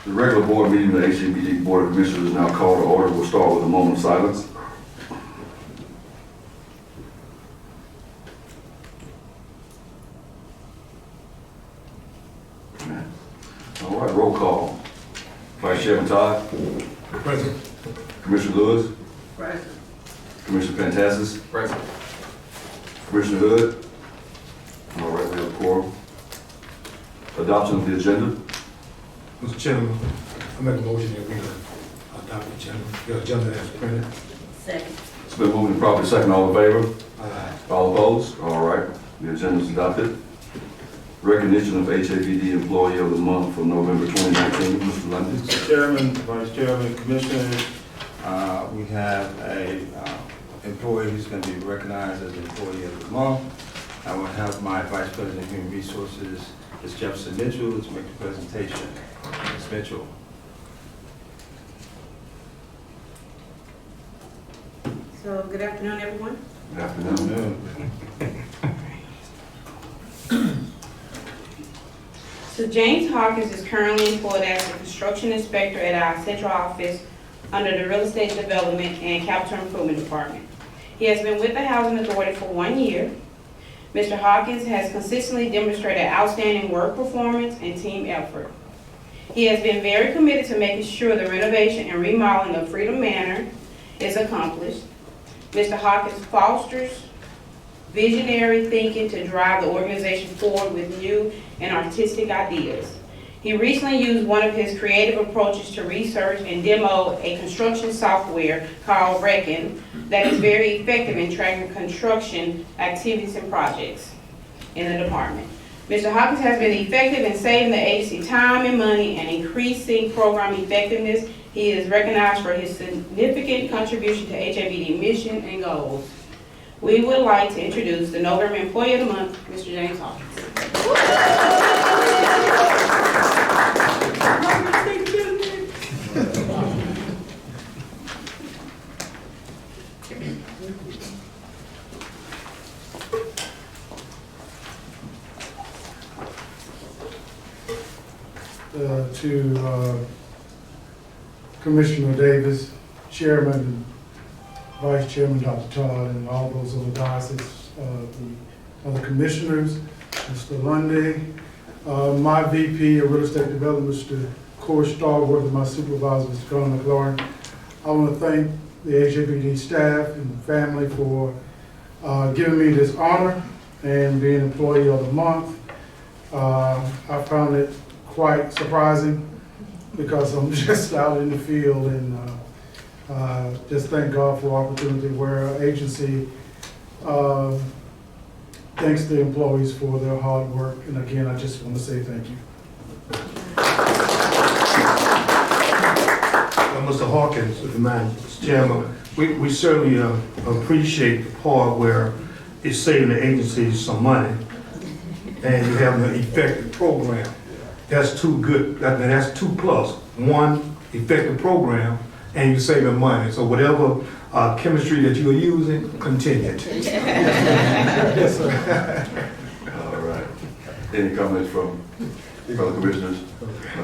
The regular board meeting of the HABD Board of Commissioners is now called to order. We'll start with a moment of silence. All right, roll call. Vice Chairman Todd. Present. Commissioner Lewis. Present. Commissioner Fantastis. Present. Commissioner Hood. All right, we have a quorum. Adoption of the agenda. Mr. Chairman, I make a motion that we adopt the agenda as printed. Second. It's been moved and properly second. All in favor? Aye. All opposed? All right, the agenda is adopted. Recognition of HABD Employee of the Month for November 2019. Mr. Lundy. Mr. Chairman, Vice Chairman, Commissioners, we have a employee who's going to be recognized as Employee of the Month. I will have my Vice President of Human Resources, Ms. Jefferson Mitchell, to make the presentation. Ms. Mitchell. So, good afternoon, everyone. Good afternoon. So James Hawkins is currently employed as a construction inspector at our central office under the Real Estate Development and Capital Improvement Department. He has been with the Housing Authority for 1 year. Mr. Hawkins has consistently demonstrated outstanding work performance and team effort. He has been very committed to making sure the renovation and remodeling of Freedom Manor is accomplished. Mr. Hawkins fosters visionary thinking to drive the organization forward with new and artistic ideas. He recently used one of his creative approaches to research and demo a construction software called Reckon that is very effective in tracking construction activities and projects in the department. Mr. Hawkins has been effective in saving the agency time and money and increasing program effectiveness. He is recognized for his significant contribution to HABD mission and goals. We would like to introduce the November Employee of the Month, Mr. James Hawkins. To Commissioner Davis, Chairman and Vice Chairman Dr. Todd, and all those other diocese, the other commissioners, Mr. Lundy, my VP of Real Estate Development, Mr. Corey Starworth, and my supervisor, Mr. Colin McLaurin. I want to thank the HABD staff and family for giving me this honor and being Employee of the Month. I found it quite surprising because I'm just out in the field, and just thank God for opportunity where our agency thanks the employees for their hard work. And again, I just want to say thank you. Mr. Hawkins, if you mind, Mr. Chairman, we certainly appreciate the part where it's saving the agencies some money and you have an effective program. That's too good. That's 2 plus. 1, effective program, and you're saving money. So whatever chemistry that you're using, continue. Yes, sir. All right. Any comments from fellow commissioners?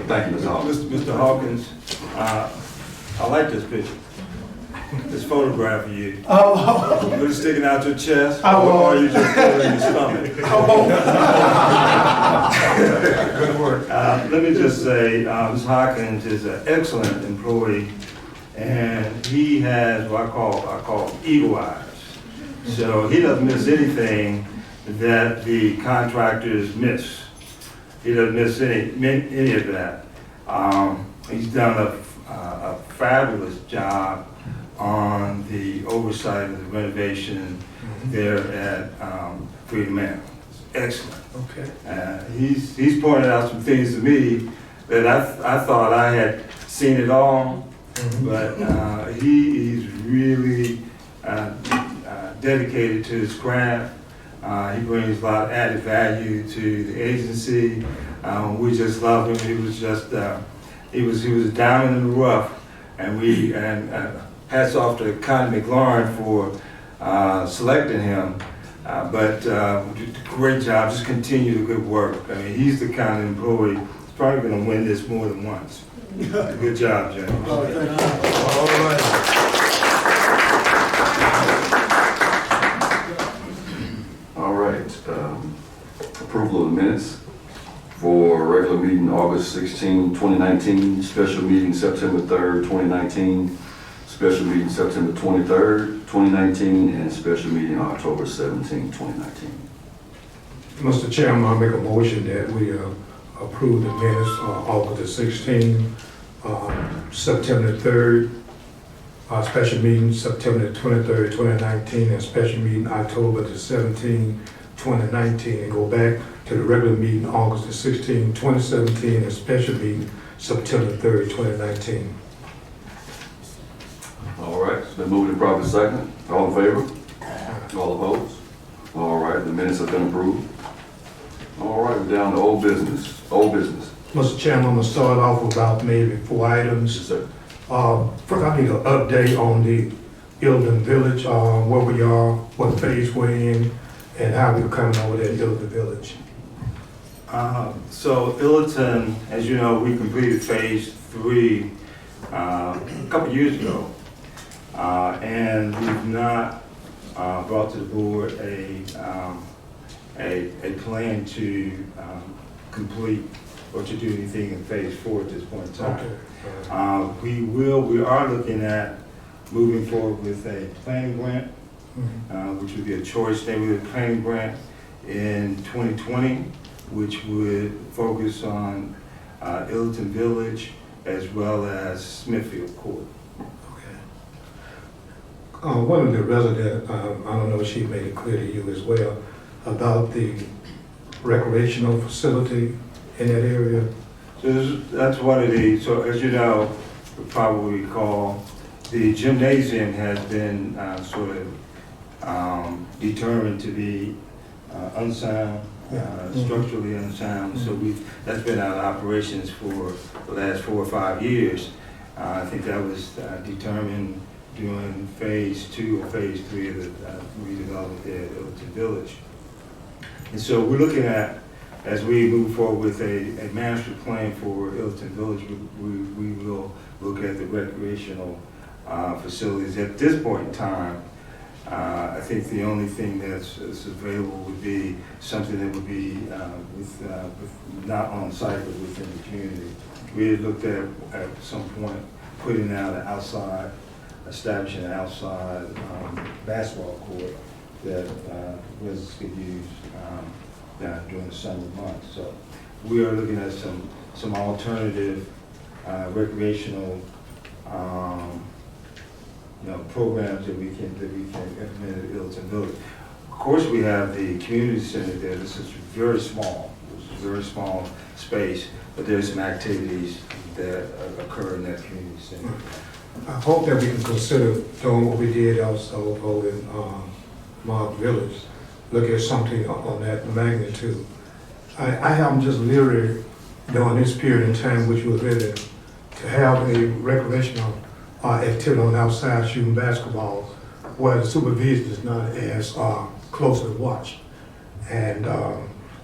Thank you, Ms. Hawkins. Mr. Hawkins, I like this picture. This photograph of you. Oh, Really sticking out your chest, Oh. or are you just pulling your stomach? Good work. Let me just say, Ms. Hawkins is an excellent employee, and he has what I call eagle eyes. So he doesn't miss anything that the contractors miss. He doesn't miss any of that. He's done a fabulous job on the oversight of the renovation there at Freedom Manor. Excellent. Okay. He's pointed out some things to me that I thought I had seen it all, but he's really dedicated to his craft. He brings a lot of added value to the agency. We just love him. He was just he was a diamond in the rough, and hats off to Connie McLaurin for selecting him. But great job. Just continue the good work. I mean, he's the kind of employee who's probably going to win this more than once. Good job, James. All right. All right, approval of the minutes for regular meeting August 16, 2019, special meeting September 3rd, 2019, special meeting September 23rd, 2019, and special meeting October 17, 2019. Mr. Chairman, I make a motion that we approve the minutes August the 16th, September the 3rd, special meeting September the 23rd, 2019, and special meeting October the 17th, 2019, and go back to the regular meeting August the 16th, 2017, and special meeting September 3rd, 2019. All right, it's been moved and properly second. All in favor? All opposed? All right, the minutes have been approved. All right, we're down to old business. Old business. Mr. Chairman, I'm gonna start off with about maybe 4 items. Yes, sir. First, I need an update on the Ilden Village, where we are, what phase we're in, and how we're coming over there in Ilden Village. So Illiton, as you know, we completed phase 3 a couple years ago. And we've not brought to the board a plan to complete or to do anything in phase 4 at this point in time. Okay. We are looking at moving forward with a planning grant, which would be a choice neighborhood planning grant in 2020, which would focus on Illiton Village as well as Smithfield Court. One of the residents, I don't know if she made it clear to you as well, about the recreational facility in that area. So that's one of the, so as you know, you probably recall, the gymnasium has been sort of determined to be unsound, structurally unsound. So that's been out of operations for the last 4 or 5 years. I think that was determined during phase 2 or phase 3 of the redevelopment there at Illiton Village. And so we're looking at, as we move forward with a master plan for Illiton Village, we will look at the recreational facilities. At this point in time, I think the only thing that's available would be something that would be not on site but within the community. We had looked at some point putting out an outside, establishing an outside basketball court that residents could use during the summer months. So we are looking at some alternative recreational programs that we can implement at Illiton Village. Of course, we have the community center there. This is very small. This is a very small space, but there's some activities that occur in that community center. I hope that we can consider doing what we did also over in Mark Village, look at something on that magnitude. I am just leery during this period in time which we're living to have a recreational activity on outside shooting basketball where the supervision is not as closely watched. And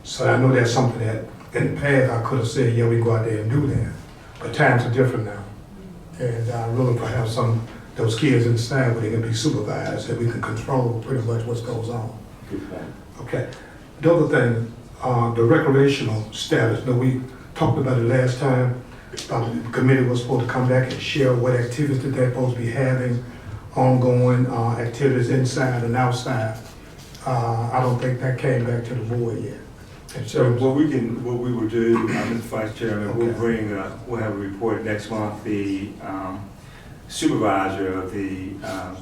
so I know that's something that in the past I could have said, yeah, we go out there and do that. But times are different now. And I'm looking for have some those kids inside where they can be supervised, that we can control pretty much what goes on. Okay. The other thing, the recreational status. Now we talked about it last time. The committee was supposed to come back and share what activities that they're supposed to be having, ongoing activities inside and outside. I don't think that came back to the board yet. So what we will do, Mr. Vice Chairman, Okay. we'll have a report next month. The supervisor of the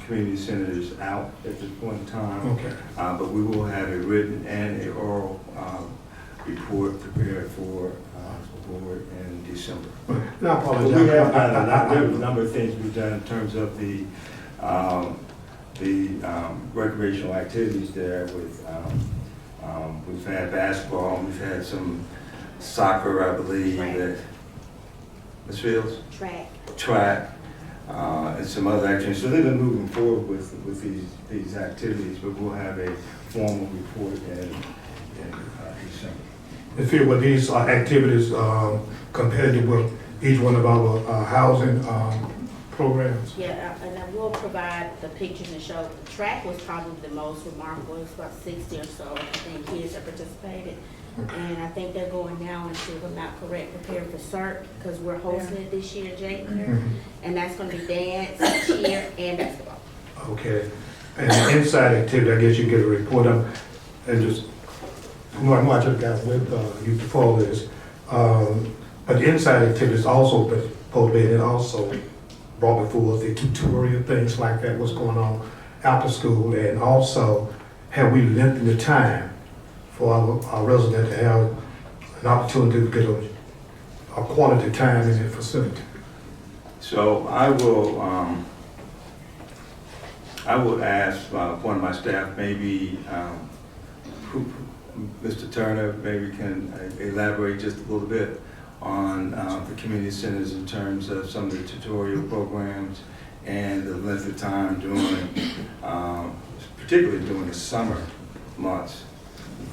community centers out at this point in time. Okay. But we will have a written and a oral report prepared for the board in December. And I But apologize. we have done a number of things we've done in terms of the recreational activities there with, we've had basketball, we've had some soccer, I believe, Track. that, Ms. Fields? Track. Track, and some other activities. So they've been moving forward with these activities, but we'll have a formal report in December. Ms. Field, were these activities competitive with each one of our housing programs? Yeah, and I will provide the pictures and show, the track was probably the most remarkable, it's about 60 or so, I think, kids that participated. And I think they're going now into, if I'm not correct, prepare for CERT, because we're hosting it this year, Jake. And that's gonna be dance, cheer, and basketball. Okay. And the inside activity, I guess you get a report on, and just, I just got with you before this. But the inside activities also been supposed to be, and also brought before the tutorial, things like that, what's going on after school. And also, have we lengthened the time for our residents to have an opportunity to get a quality time in the facility? So I will ask one of my staff, maybe Mr. Turner, maybe can elaborate just a little bit on the community centers in terms of some of the tutorial programs and the length of time during, particularly during the summer months,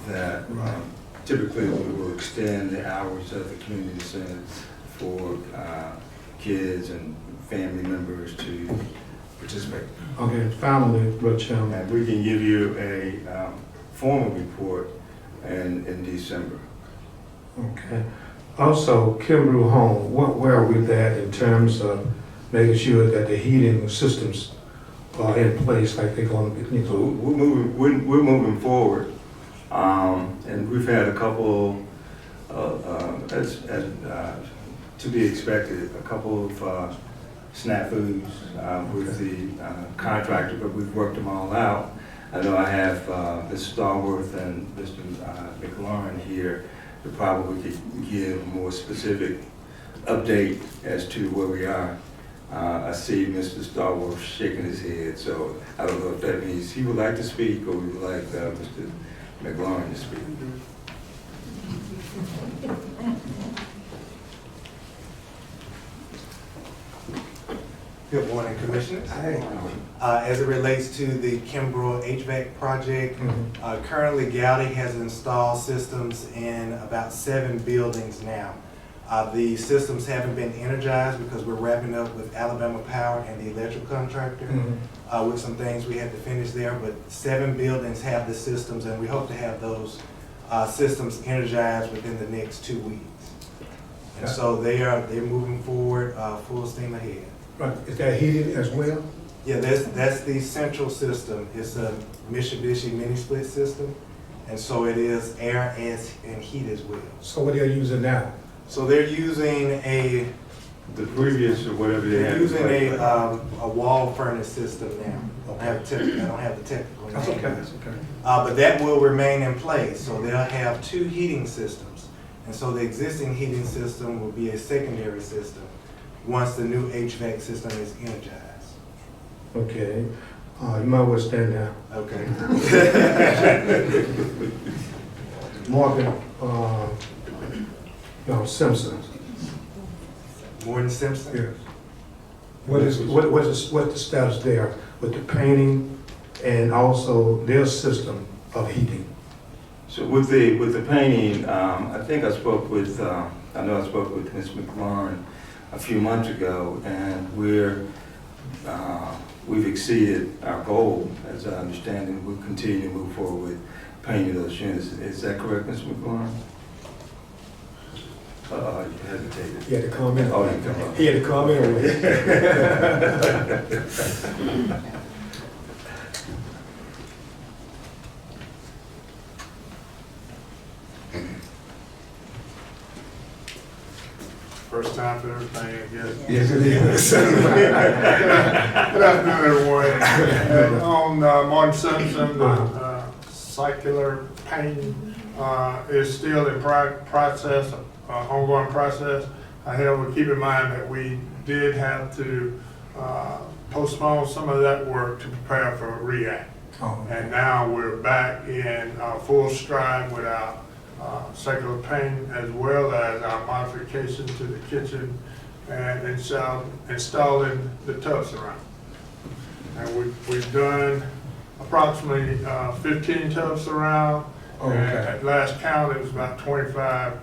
that typically we will extend the hours of the community center for kids and family members to participate. Okay, finally, Brother Chairman. And we can give you a formal report in December. Okay. Also, Kimbrough Home, where are we at in terms of making sure that the heating systems are in place like they're going to be? So we're moving forward, and we've had a couple, as to be expected, a couple of snafus with the contractor, but we've worked them all out. I know I have Mr. Starworth and Mr. McLaurin here who probably could give a more specific update as to where we are. I see Mr. Starworth shaking his head, so I don't know if that means he would like to speak or we would like Mr. McLaurin to speak. Good morning, Commissioners. As it relates to the Kimbrough HVAC project, currently Gowdy has installed systems in about 7 buildings now. The systems haven't been energized because we're wrapping up with Alabama Power and the electrical contractor with some things we had to finish there, but 7 buildings have the systems and we hope to have those systems energized within the next 2 weeks. And so they're moving forward full steam ahead. Right, is that heating as well? Yeah, that's the central system. It's a Mitsubishi mini split system, and so it is air and heat as well. So what are you using now? So they're using The previous or whatever they had. a wall furnace system now. I don't have the technical name. That's okay, that's okay. But that will remain in place. So they'll have 2 heating systems, and so the existing heating system will be a secondary system once the new HVAC system is energized. Okay, you might well stand down. Okay. Morgan, Simpson. Morton Simpson? Yes. What's the status there with the painting and also their system of heating? So with the painting, I think I spoke with Ms. McLaurin a few months ago, and we've exceeded our goal, as I understand it. We'll continue to move forward with painting those units. Is that correct, Mr. McLaurin? You hesitated. He had to comment. Oh, you come up. He had to comment on it. First time for everything, I guess. Yes, it is. Good afternoon, everyone. And on Martin Simpson, the circular painting is still in process, ongoing process. However, keep in mind that we did have to postpone some of that work to prepare for REACT. Oh, And now we're back in full stride with our circular paint as well as our modification to the kitchen and installing the tub surround. And we've done approximately 15 tub surround. Okay. And at last count, it was about 25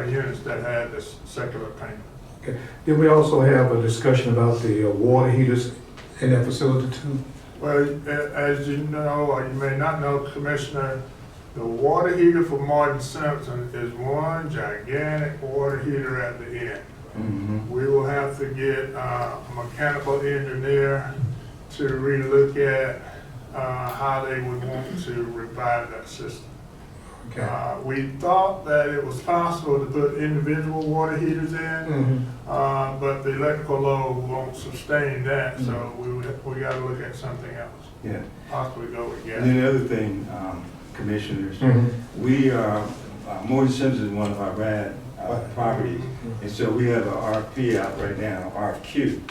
units that had this circular paint. okay. Did we also have a discussion about the water heaters in that facility too? Well, as you know, or you may not know, Commissioner, the water heater for Martin Simpson is one gigantic water heater at the end. Mhm. We will have to get a mechanical engineer to relook at how they would want to revive that system. Okay. We thought that it was possible to put individual water heaters in, but the electrical load won't sustain that, so we got to look at something else. Yeah. Possibly go with gas. And then the other thing, commissioners, we are, Morton Simpson is one of our RAD properties, and so we have an RFP out right now, RFQ,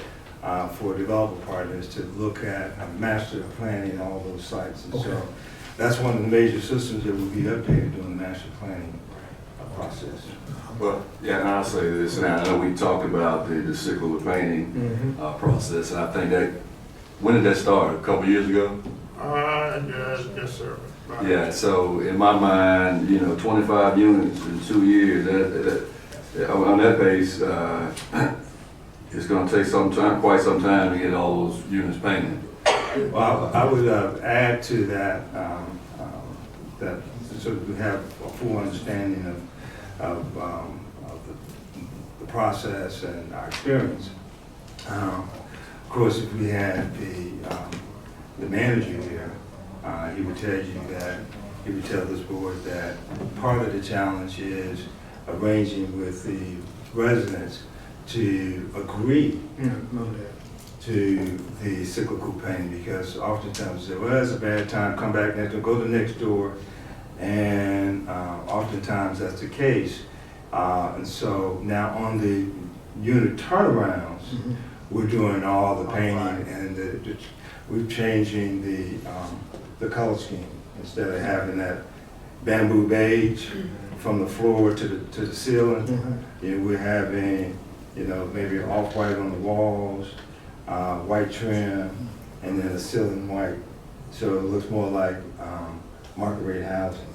for developer partners to look at master planning all those sites. And so that's one of the major systems that will be updated during the master planning process. Well, yeah, and I'll say this, and I know we talked about the cyclical painting process, and I think that, when did that start? A couple years ago? Yes, sir. Right. Yeah, so in my mind, 25 units in 2 years, on that base, it's gonna take quite some time to get all those units painted. Well, I would add to that, that so we have a full understanding of the process and our experience. Of course, if we had the manager here, he would tell this board that part of the challenge is arranging with the residents to agree to the cyclical painting, because oftentimes they say, well, it's a bad time, come back next door, go to next door, and oftentimes that's the case. And so now on the unit turnarounds, we're doing all the painting, and we're changing the color scheme. Instead of having that bamboo beige from the floor to the ceiling, we're having maybe off-white on the walls, white trim, and then a ceiling white. So it looks more like market rate housing.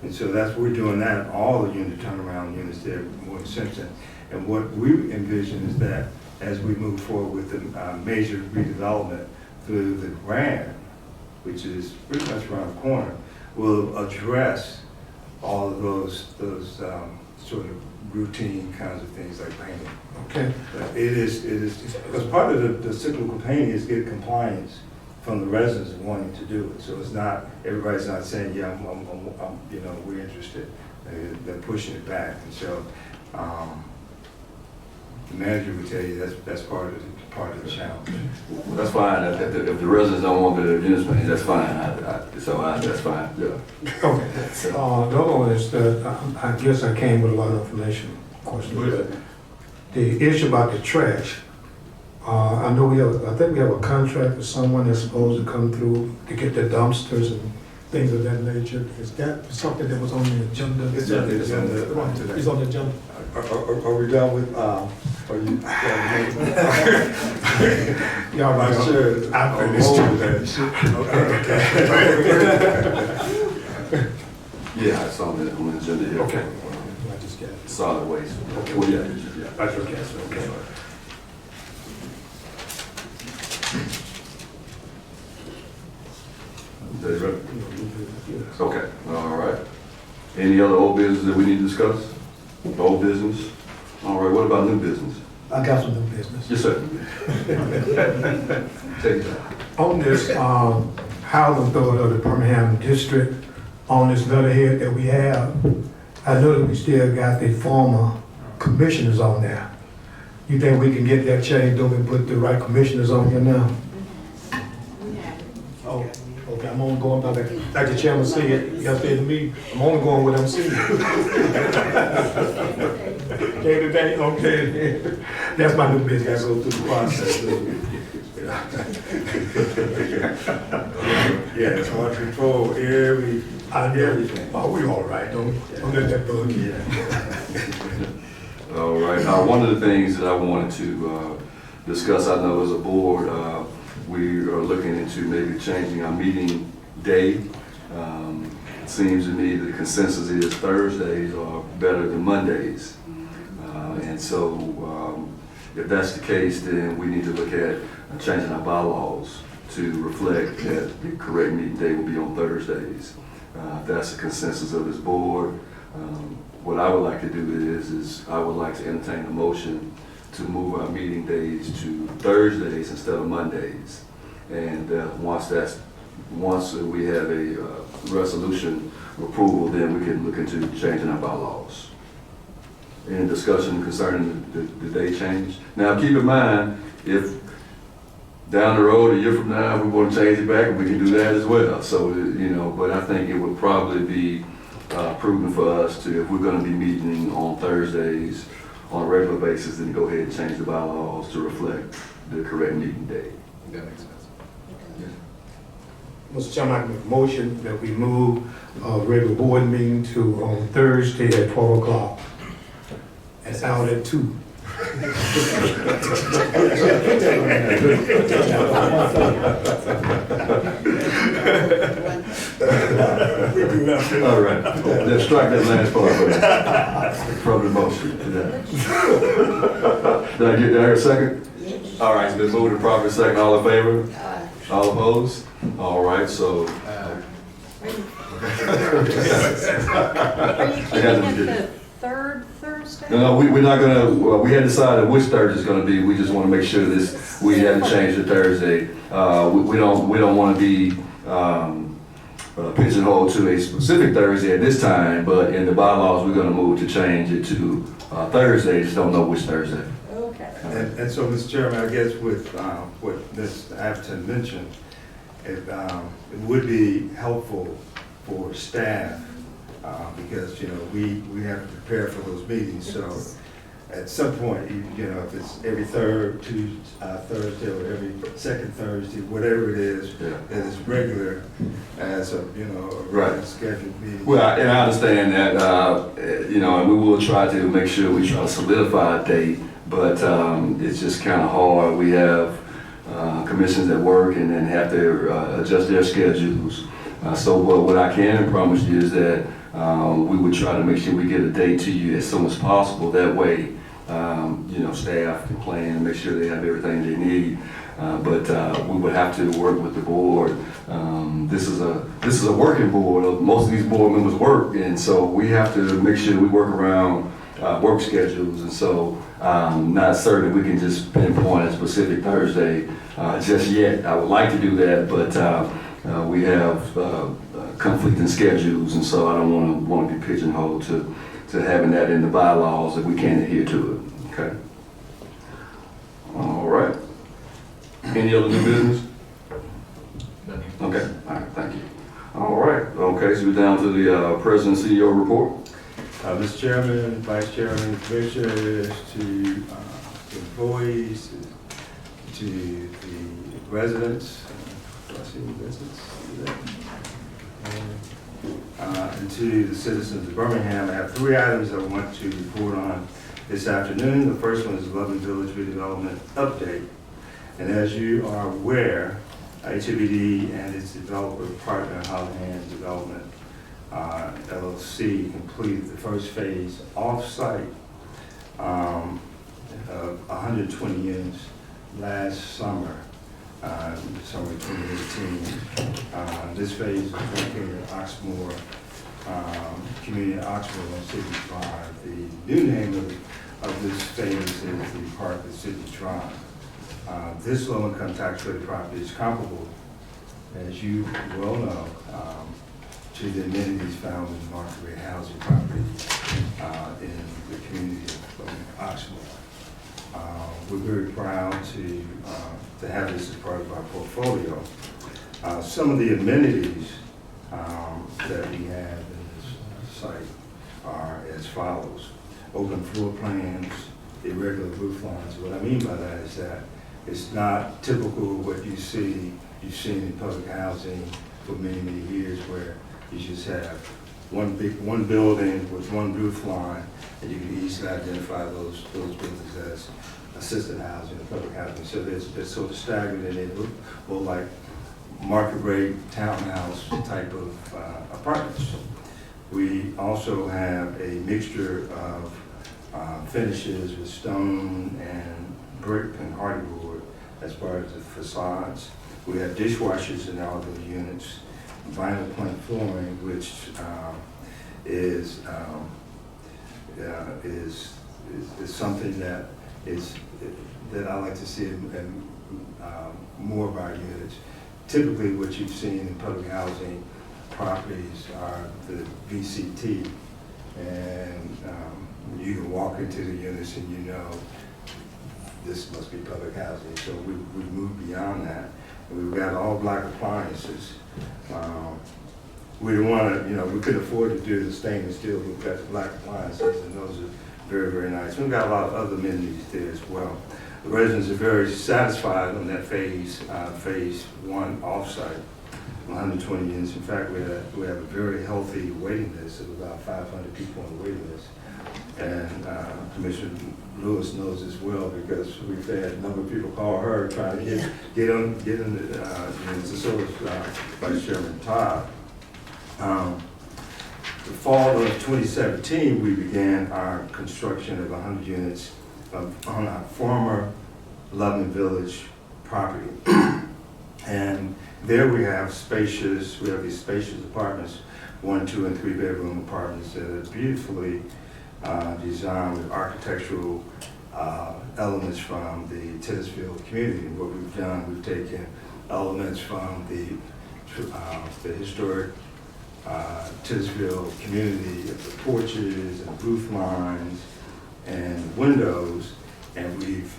And so we're doing that in all the unit turnaround units there at Morton Simpson. And what we envision is that as we move forward with the major redevelopment through the Grand, which is pretty much around the corner, will address all of those sort of routine kinds of things like painting. Okay. But it is because part of the cyclical painting is get compliance from the residents wanting to do it. So it's not, everybody's not saying, yeah, we're interested. They're pushing it back. And so the manager would tell you that's part of the challenge. Well, that's fine, if the residents don't want the units painted, that's fine, that's fine, yeah. Okay. The other one is that I guess I came with a lot of information questions. But the issue about the trash, I know I think we have a contract with someone that's supposed to come through to get the dumpsters and things of that nature. Is that something that was on the agenda? It's on the agenda today. It's on the agenda. Are we done with, are you? Y'all right. I'm sure. I finished Yeah, I saw that on the agenda here. Okay. I just got it. Solid waste. Okay. Well, yeah. That's okay. Okay. That's right. Okay, all right. Any other old business that we need to discuss? Old business? All right, what about new business? I got some new business. Yes, sir. Take it out. On this housing authority of the Birmingham district, on this letterhead that we have, I know that we still got the former commissioners on there. You think we can get that changed over and put the right commissioners on here now? Oh, okay, I'm only going by like the chairman said, yesterday to me, I'm only going what I'm seeing. Okay, today, okay, that's my new business, I go through the process. Yeah, it's hard to control every, I know, everything. oh, we all right, don't let that bug you. All right, one of the things that I wanted to discuss, I know as a board, we are looking into maybe changing our meeting day. It seems to me the consensus is Thursdays are better than Mondays. And so if that's the case, then we need to look at changing our bylaws to reflect that the correct meeting day will be on Thursdays. If that's the consensus of this board, what I would like to do is I would like to entertain a motion to move our meeting days to Thursdays instead of Mondays. And once we have a resolution approval, then we can look into changing our bylaws. Any discussion concerning the day change? Now, keep in mind, if down the road, a year from now, we want to change it back, we can do that as well. So, but I think it would probably be prudent for us to, if we're going to be meeting on Thursdays on a regular basis, then go ahead and change the bylaws to reflect the correct meeting day. That makes sense. Mr. Chairman, I make a motion that we move regular board meeting to on Thursday at 12 o'clock. It's out at 2. All right, let's strike that last part from the motion. Did I hear a second? All right, it's been moved and properly second. All in favor? All opposed? All right, so. Are you keeping it the third Thursday? No, we're not gonna, we had decided which Thursday is gonna be. We just wanna make sure we haven't changed the Thursday. We don't wanna be, pigeonholed to a specific Thursday at this time, but in the bylaws, we're gonna move to change it to Thursday, just don't know which Thursday. Okay. And so, Mr. Chairman, I guess with what Ms. Atherton mentioned, it would be helpful for staff because, we have to prepare for those meetings. So at some point, if it's every third Thursday or every second Thursday, whatever it is, that is regular as a, Right. scheduled meeting. Well, and I understand that, and we will try to make sure we try to solidify a date, but it's just kind of hard. We have commissions that work and then have to adjust their schedules. So what I can promise you is that we would try to make sure we get a date to you as soon as possible. That way, staff can plan and make sure they have everything they need. But we would have to work with the board. This is a working board. Most of these board members work, and so we have to make sure we work around work schedules. And so I'm not certain we can just pinpoint a specific Thursday just yet. I would like to do that, but we have conflicting schedules, and so I don't want to be pigeonholed to having that in the bylaws if we can't adhere to it. Okay. All right. Any other new business? Okay. All right. Thank you. All right. Okay. So we're down to the President CEO report. Mr. Chairman, Vice Chairman, Commissioners, to the employees, to the residents, do I see the residents? And to the citizens of Birmingham. I have 3 items I want to report on this afternoon. The first one is Loving Village redevelopment update. And as you are aware, HABD and its developer partner, Holland Development, LLC, completed the first phase off-site of 120 units last summer, summer 2018. This phase is located at Oxmoor, Community Oxmoor on City Drive. The new name of this phase is the Park at City Drive. This low-income tax rate property is comparable, as you well know, to the amenities found in market rate housing property in the community of Oxmoor. We're very proud to have this as part of our portfolio. Some of the amenities that we have in this site are as follows. Open floor plans, irregular roof lines. What I mean by that is that it's not typical what you've seen in public housing for many, many years, where you just have one building with one roof line, and you can easily identify those buildings as assisted housing or public housing. So they're sort of staggered, and they look more like market rate townhouse type of apartments. We also have a mixture of finishes with stone and brick and hardyboard as part of the facades. We have dishwashers in all those units, vinyl plank flooring, which is something that I like to see in more of our units. Typically, what you've seen in public housing properties are the VCT, and you can walk into the units and you know this must be public housing. So we've moved beyond that. We've got all black appliances. We didn't want to, we couldn't afford to do the stainless steel. We've got the black appliances, and those are very, very nice. We've got a lot of other amenities there as well. The residents are very satisfied on that phase one offsite, 120 units. In fact, we have a very healthy waiting list of about 500 people on the waiting list. And Commissioner Lewis knows as well, because we've had a number of people call her trying to get in the units, as well as Vice Chairman Todd. The fall of 2017, we began our construction of 100 units on our former Loveland Village property. And there we have these spacious apartments, 1, 2, and 3 bedroom apartments that are beautifully designed with architectural elements from the Titusville community. And what we've done, we've taken elements from the historic Titusville community of the porches and roof lines and windows, and we've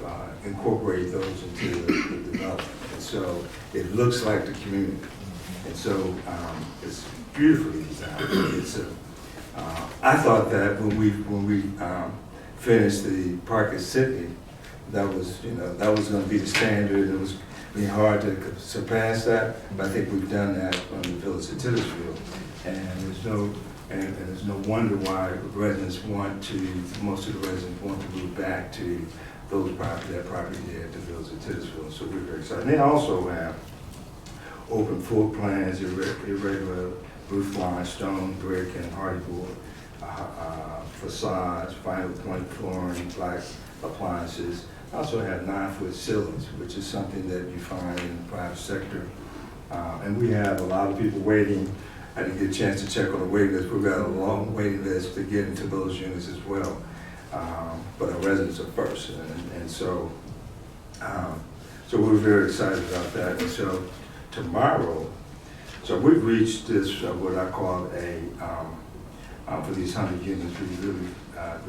incorporated those into the development. And so it looks like the community. And so it's beautifully designed. I thought that when we finished the Park at Sydney, that was going to be the standard. It was being hard to surpass that, but I think we've done that on the Village of Titusville. And there's no wonder why most of the residents want to move back to that property there at the Village of Titusville. So we're very excited. And they also have open floor plans, irregular roof lines, stone, brick, and hardyboard, facades, vinyl plank flooring, black appliances. I also have 9-foot ceilings, which is something that you find in the private sector. And we have a lot of people waiting. I didn't get a chance to check on the waiting list. We've got a long waiting list to get into those units as well. But our residents are first. And so we're very excited about that. And so tomorrow, we've reached this, what I call for these 100 units, we've really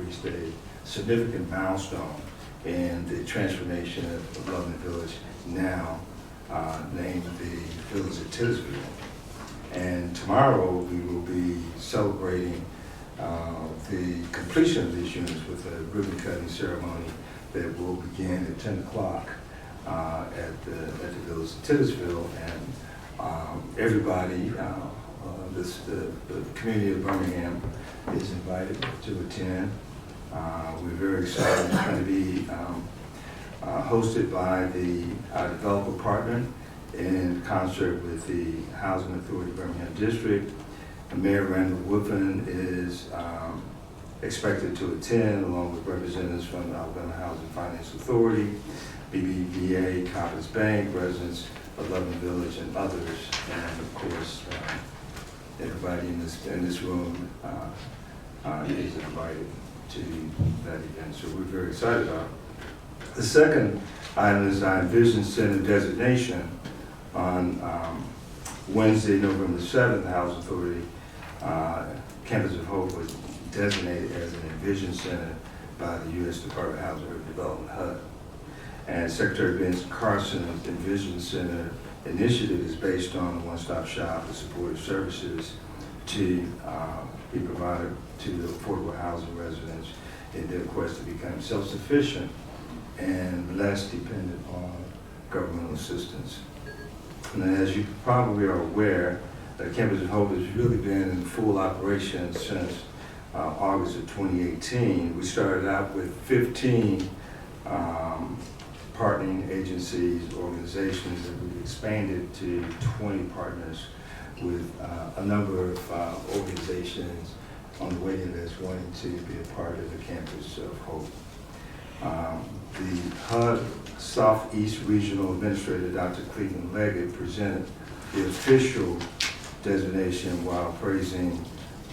reached a significant milestone in the transformation of Loveland Village, now named the Village of Titusville. And tomorrow we will be celebrating the completion of these units with a ribbon cutting ceremony that will begin at 10 o'clock at the Village of Titusville. And everybody, the community of Birmingham is invited to attend. We're very excited. It's going to be hosted by our developer partner in concert with the Housing Authority Birmingham District. Mayor Randall Woodfin is expected to attend, along with representatives from the Alabama Housing Finance Authority, BBVA, Confidence Bank, residents of Loveland Village, and others. And of course, everybody in this room is invited to that event. So we're very excited about it. The second item is our Envision Center designation. On Wednesday, November 7th, the Housing Authority Campus of Hope was designated as an Envision Center by the U.S. Department of Housing and Urban Development, HUD. And Secretary Vince Carson's Envision Center initiative is based on a one-stop shop with supportive services to be provided to the affordable housing residents in their quest to become self-sufficient and less dependent on governmental assistance. And as you probably are aware, the Campus of Hope has really been in full operation since August of 2018. We started out with 15 partnering agencies, organizations, and we've expanded to 20 partners with a number of organizations on the waiting list wanting to be a part of the Campus of Hope. The HUD Southeast Regional Administrator, Dr. Cleveland Leggett, presented the official designation while praising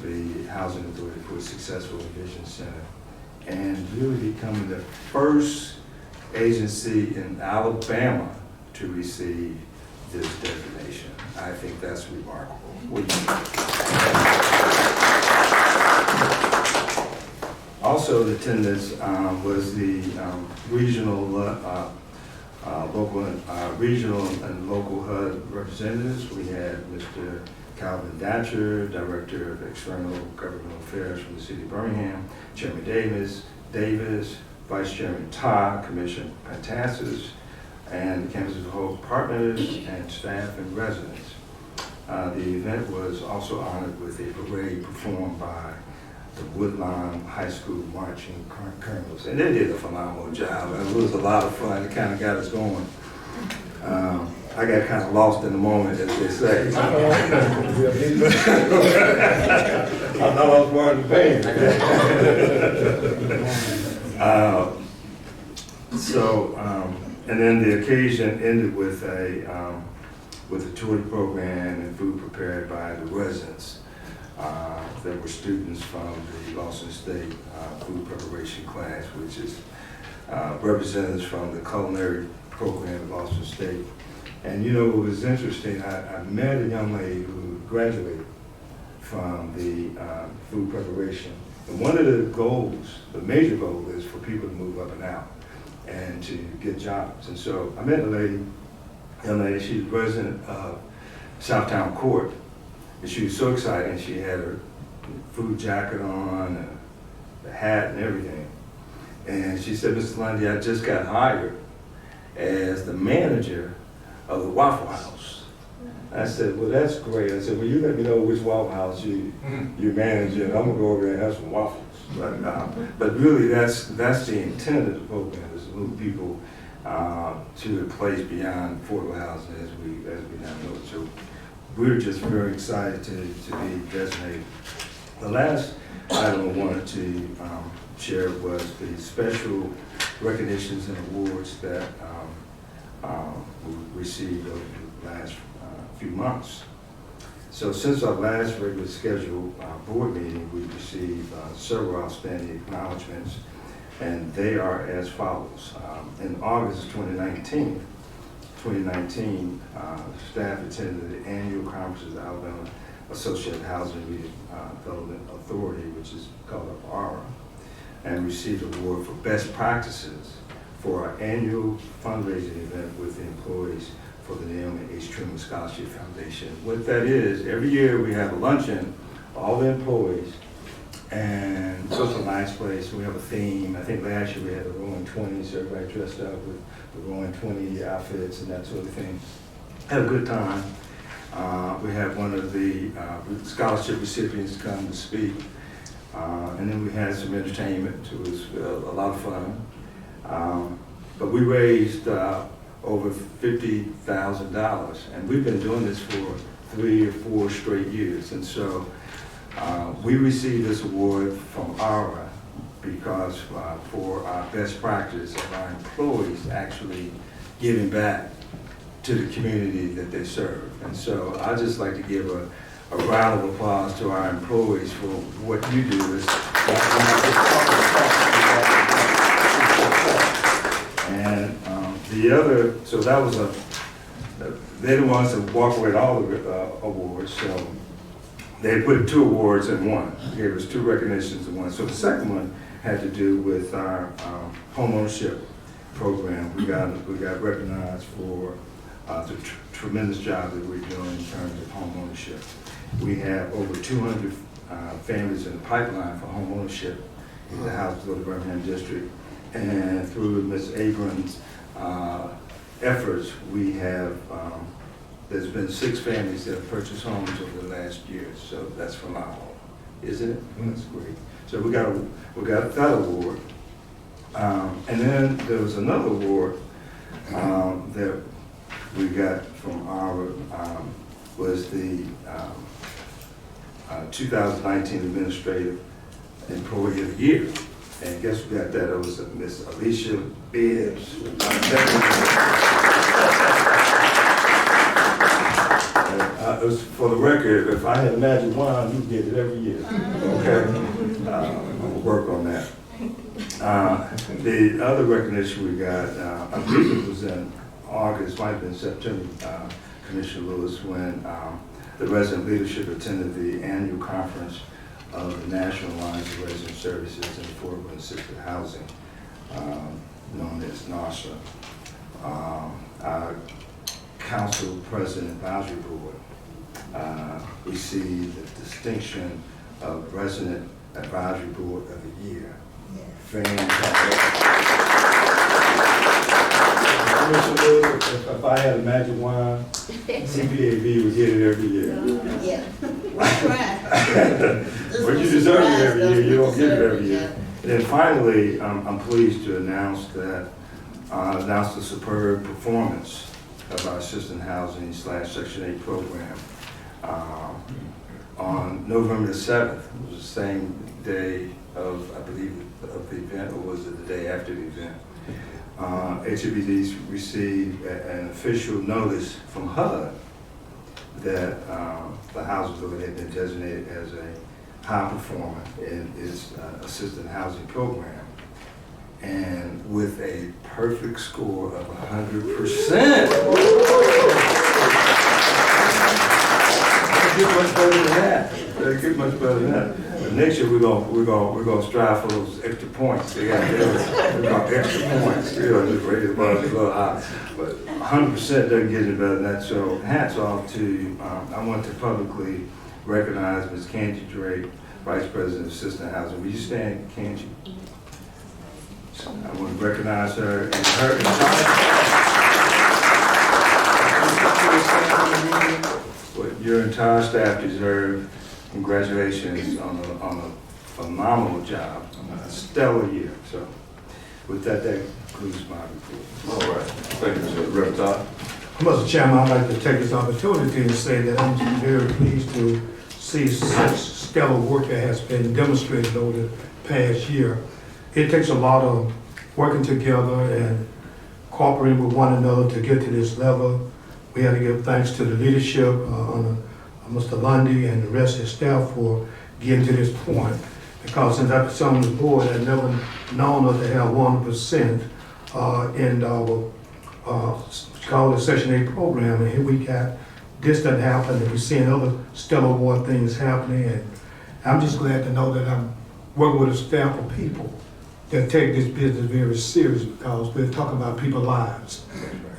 the Housing Authority for a successful Envision Center and really becoming the first agency in Alabama to receive this designation. I think that's remarkable. Also in attendance was the regional and local HUD representatives. We had Mr. Calvin Datcher, Director of External Governmental Affairs from the City of Birmingham, Chairman Davis, Vice Chairman Todd, Commissioner Pantassis, and the Campus of Hope partners and staff and residents. The event was also honored with a parade performed by the Woodlawn High School Marching Colonels, and they did a phenomenal job. It was a lot of fun. It kind of got us going. I got kind of lost in the moment, as they say. I thought I was part of the band. And then the occasion ended with a tour program and food prepared by the residents. There were students from the Boston State food preparation class, which is representatives from the culinary program at Boston State. And you know, it was interesting, I met a young lady who graduated from the food preparation. And one of the goals, the major goal, is for people to move up and out and to get jobs. And so I met a young lady, she's president of Southtown Court. And she was so excited. She had her food jacket on, and the hat and everything. And she said, Mr. Lundy, I just got hired as the manager of the Waffle House. I said, well, that's great. I said, well, you let me know which Waffle House you're managing. I'm gonna go over there and have some waffles. But really, that's the intent of the program, is to move people to a place beyond affordable housing as we now know it. So we're just very excited to be designated. The last item I wanted to share was the special recognitions and awards that we received over the last few months. So since our last regular scheduled board meeting, we've received several outstanding acknowledgements, and they are as follows. In August of 2019, staff attended the annual conference of the Alabama Associated Housing Redevelopment Authority, which is called ARA, and received an award for best practices for our annual fundraising event with the employees for the Naomi H. Truman Scholarship Foundation. What that is, every year we have a luncheon, all the employees, and so it's a nice place. We have a theme. I think last year we had the Roaring 20s, everybody dressed up with the Roaring 20 outfits and that sort of thing. Had a good time. We had one of the scholarship recipients come to speak. And then we had some entertainment. It was a lot of fun. But we raised over $50,000, and we've been doing this for 3 or 4 straight years. And so we received this award from ARA because for our best practice of our employees actually giving back to the community that they serve. And so I'd just like to give a round of applause to our employees for what you do. And the other, so that was they're the ones that walk away with all the awards. So they put 2 awards in one. Gave us 2 recognitions in one. So the second one had to do with our home ownership program. We got recognized for the tremendous job that we're doing in terms of home ownership. We have over 200 families in the pipeline for home ownership in the Housing Authority Birmingham District. And through Ms. Abrams' efforts, we have, there's been 6 families that have purchased homes over the last year, so that's phenomenal, isn't it? That's great. So we got that award. And then there was another award that we got from our, was the 2019 Administrative Employee of the Year. And guess who got that? It was Miss Alicia Bibbs. It was, for the record, if I had a magic wand, you'd get it every year. Okay? We'll work on that. The other recognition we got, I believe it was in August, might have been September, Commissioner Lewis, when the resident leadership attended the annual conference of the National Alliance of Resident Services and Affordable and Assisted Housing, known as NARSA. Our Council President Advisory Board received the distinction of Resident Advisory Board of the Year. Fantastic. If I had a magic wand, CPAB would get it every year. Yeah. That's right. Well, you deserve it every year. You don't get it every year. And then finally, I'm pleased to announce that the superb performance of our assistant housing / Section 8 program on November the 7th. It was the same day of, I believe, of the event, or was it the day after the event? HABD received an official notice from HUD that the Housing Authority had been designated as a high performer in its assistant housing program, and with a perfect score of 100%. Get much better than that. Get much better than that. But next year we're gonna strive for those extra points. They got extra points. You know, just raise the bar a little high. But 100% doesn't get any better than that. So hats off to. I want to publicly recognize Ms. Kanji Drake, Vice President of Assistant Housing. Will you stand, Kanji? I want to recognize her and her what your entire staff deserve. Congratulations on a phenomenal job, a stellar year. So with that concludes my report. All right. Thank you, Mr. Reverend Todd. Mr. Chairman, I'd like to take this opportunity to say that I'm very pleased to see such stellar work that has been demonstrated over the past year. It takes a lot of working together and cooperating with one another to get to this level. We had to give thanks to the leadership, Mr. Lundy and the rest of the staff for getting to this point. Because since I've been on the board, I've never known us to have 1% in our called the Section 8 program. And here we got this that happened, and we're seeing other stellar award things happening. And I'm just glad to know that I'm working with a staff of people that take this business very serious, because we're talking about people's lives.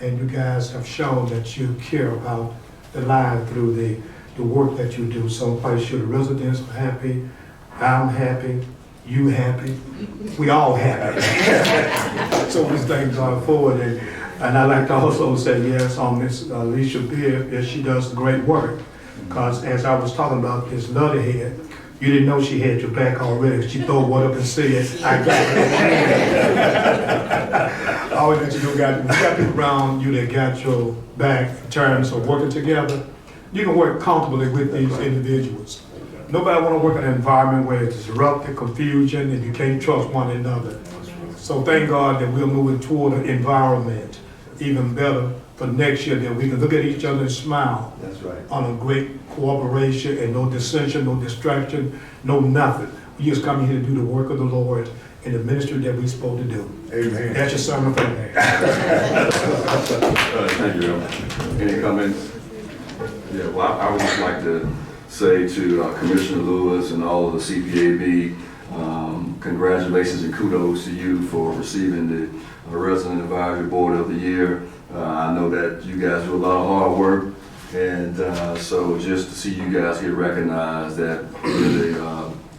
And you guys have shown that you care about the lives through the work that you do. So I'm quite sure the residents are happy, I'm happy, you happy, we all happy. So these things are forward. And I like to also say yes on Miss Alicia Beard, yes, she does great work. Because as I was talking about this letterhead, you didn't know she had your back already. She threw one up and said, I got it. Always that you got people around you that got your back in terms of working together. You can work comfortably with these individuals. Nobody want to work in an environment where it's disruptive, confusion, and you can't trust one another. So thank God that we're moving toward an environment even better for next year, that we can look at each other and smile. That's right. On a great cooperation and no dissension, no distraction, no nothing. We just come here to do the work of the Lord in the ministry that we're supposed to do. Amen. That's your sermon for today. Thank you. Any comments? Yeah, well, I would just like to say to Commissioner Lewis and all of the CPAB, congratulations and kudos to you for receiving the Resident Advisory Board of the Year. I know that you guys do a lot of hard work, and so just to see you guys get recognized, that really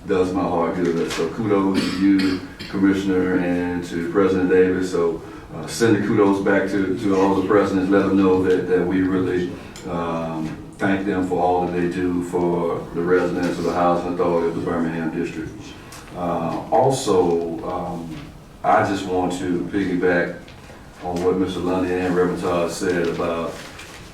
does my heart good. So kudos to you, Commissioner, and to President Davis. So send the kudos back to all the presidents. Let them know that we really thank them for all that they do for the residents of the Housing Authority of the Birmingham District. Also, I just want to piggyback on what Mr. Lundy and Reverend Todd said about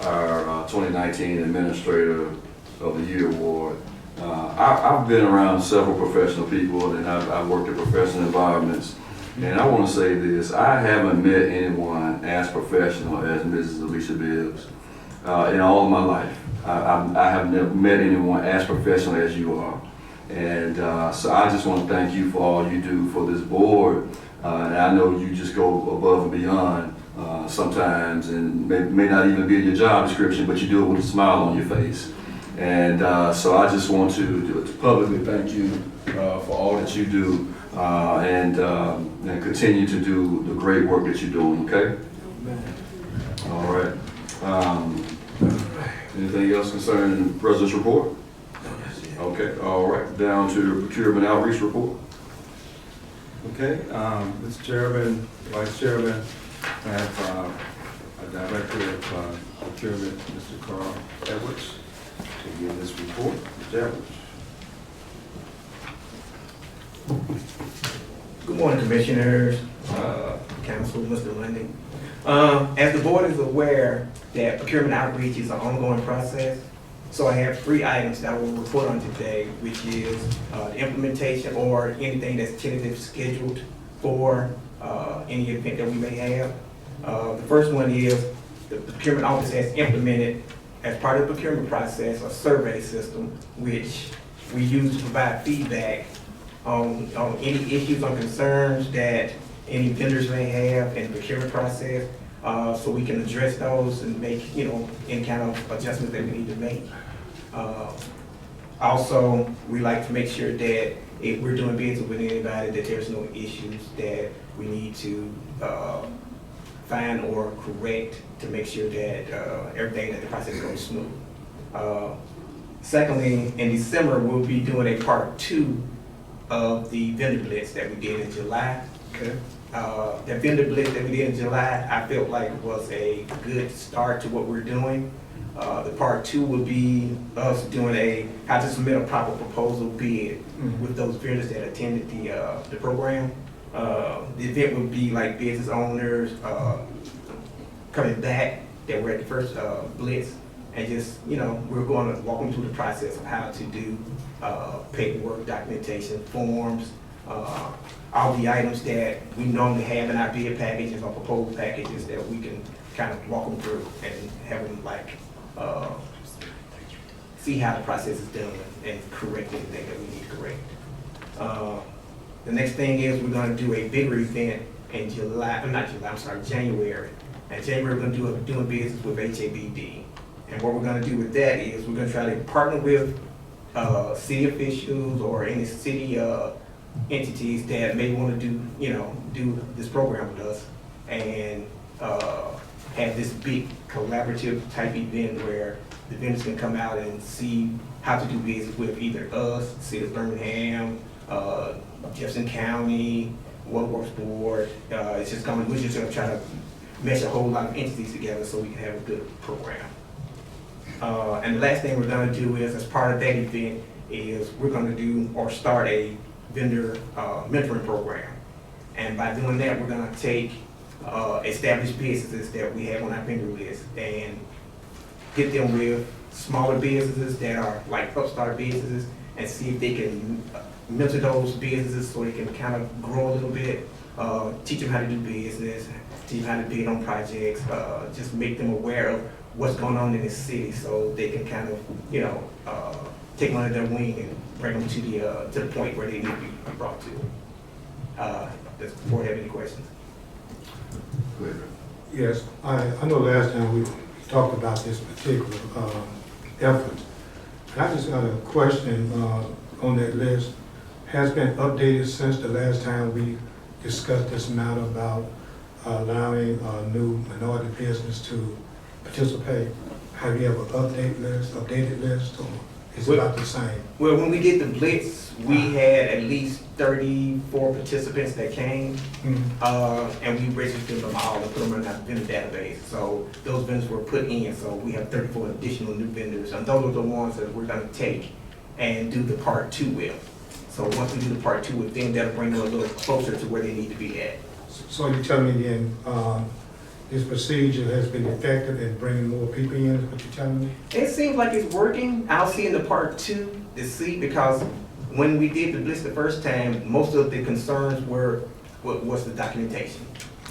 our 2019 Administrator of the Year Award. I've been around several professional people, and I've worked in professional environments, and I want to say this: I haven't met anyone as professional as Mrs. Alicia Bibbs in all of my life. I have never met anyone as professional as you are, and so I just want to thank you for all you do for this board. And I know you just go above and beyond sometimes, and may not even be in your job description, but you do it with a smile on your face. And so I just want to publicly thank you for all that you do, and continue to do the great work that you're doing, okay? All right. Anything else concerning the President's report? Okay, all right. Down to the Procurement Outreach report. Okay, Mr. Chairman, Vice Chairman, I have a Director of Procurement, Mr. Carl Edwards, to give this report. Mr. Edwards. Good morning, Commissioners, Council, Mr. Lundy. As the board is aware that procurement outreach is an ongoing process, so I have 3 items that I will report on today, which is the implementation or anything that's tentative scheduled for any event that we may have. The first one is the procurement office has implemented, as part of the procurement process, a survey system which we use to provide feedback on any issues or concerns that any vendors may have in the procurement process, so we can address those and make, any kind of adjustments that we need to make. Also, we like to make sure that if we're doing business with anybody, that there's no issues that we need to find or correct to make sure that everything, that the process goes smooth. Secondly, in December, we'll be doing a part 2 of the vendor blitz that we did in July. Okay. The vendor blitz that we did in July, I felt like was a good start to what we're doing. The part 2 will be us doing how to submit a proper proposal bid with those vendors that attended the program. The event would be like business owners coming back that were at the first blitz, and just, we're going to walk them through the process of how to do paperwork, documentation, forms, all the items that we normally have in our bid packages or proposal packages that we can kind of walk them through and have them see how the process is done and correct anything that we need to correct. The next thing is we're going to do a bigger event in January. In January, we're going to do doing business with HABD. And what we're going to do with that is we're going to try to partner with city officials or any city entities that may want to do this program with us, and have this big collaborative type event where the vendors can come out and see how to do business with either us, City of Birmingham, Jefferson County, Water Works Board. We're just going to try to mesh a whole lot of entities together so we can have a good program. And the last thing we're going to do is, as part of that event, is we're going to do or start a vendor mentoring program. And by doing that, we're going to take established businesses that we have on our vendor list and get them with smaller businesses that are like upstart businesses, and see if they can mentor those businesses so they can kind of grow a little bit, teach them how to do business, teach them how to bid on projects, just make them aware of what's going on in the city so they can kind of, take them under their wing and bring them to the point where they need to be brought to. Does the board have any questions? Yes, I know last time we talked about this particular effort, I just got a question on that list. Has been updated since the last time we discussed this matter about allowing new minority business to participate. Have you ever updated list, or is it about the same? Well, when we did the Blitz, we had at least 34 participants that came, and we registered them all and put them in our vendor database. So those vendors were put in, so we have 34 additional new vendors, and those are the ones that we're gonna take and do the part 2 with. So once we do the part 2 with them, that'll bring them a little closer to where they need to be at. So you're telling me then, this procedure has been effective in bringing more people in, is what you're telling me? It seems like it's working. I'll see in the part 2 to see, because when we did the Blitz the first time, most of the concerns were, was the documentation.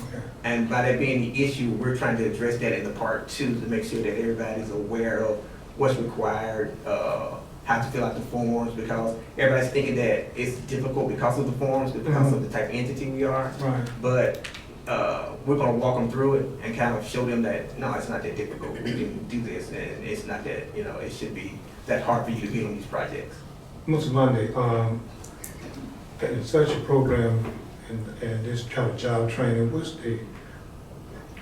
Okay. And by that being the issue, we're trying to address that in the part 2 to make sure that everybody's aware of what's required, how to fill out the forms, because everybody's thinking that it's difficult because of the forms, because of the type of entity we are. Right. But we're gonna walk them through it and kind of show them that, no, it's not that difficult. We can do this, and it's not that, it should be that hard for you to get on these projects. Mr. Lundy, in such a program and this kind of job training, what's the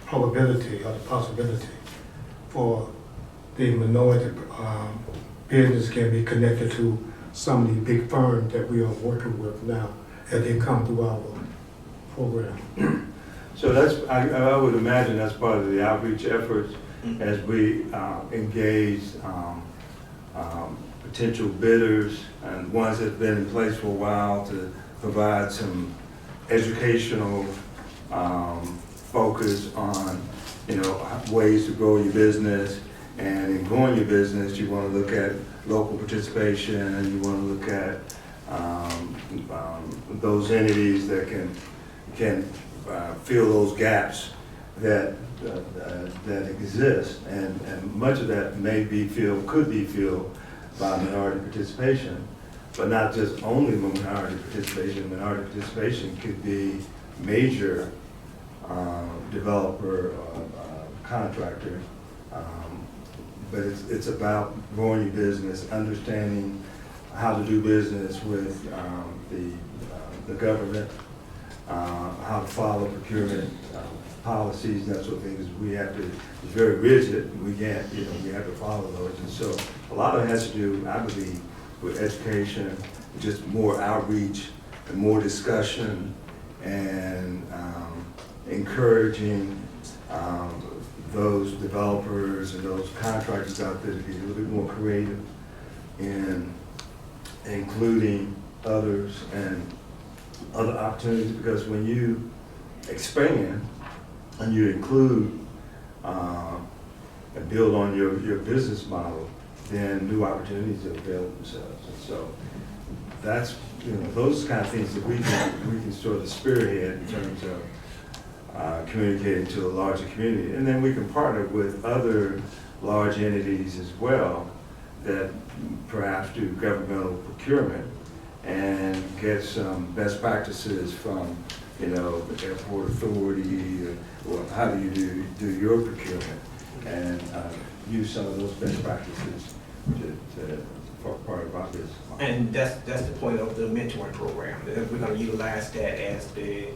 probability or the possibility for the minority business can be connected to some of the big firms that we are working with now as they come through our program? So that's, I would imagine that's part of the outreach efforts as we engage potential bidders and ones that have been in place for a while to provide some educational focus on, ways to grow your business. And in growing your business, you want to look at local participation, and you want to look at those entities that can fill those gaps that exist, and much of that could be filled by minority participation, but not just only minority participation. Minority participation could be major developer, contractor, but it's about growing your business, understanding how to do business with the government, how to follow procurement policies, that sort of things. It's very rigid. We can't, we have to follow those. And so a lot of it has to do, I believe, with education, just more outreach and more discussion, and encouraging those developers and those contractors out there to be a little bit more creative in including others and other opportunities, because when you expand and you include and build on your business model, then new opportunities avail themselves. And so that's, those kind of things that we can sort of spearhead in terms of communicating to a larger community. And then we can partner with other large entities as well that perhaps do governmental procurement and get some best practices from, the airport authority, or how do you do your procurement, and use some of those best practices for part of our business. And that's the point of the mentoring program. We're gonna utilize that as the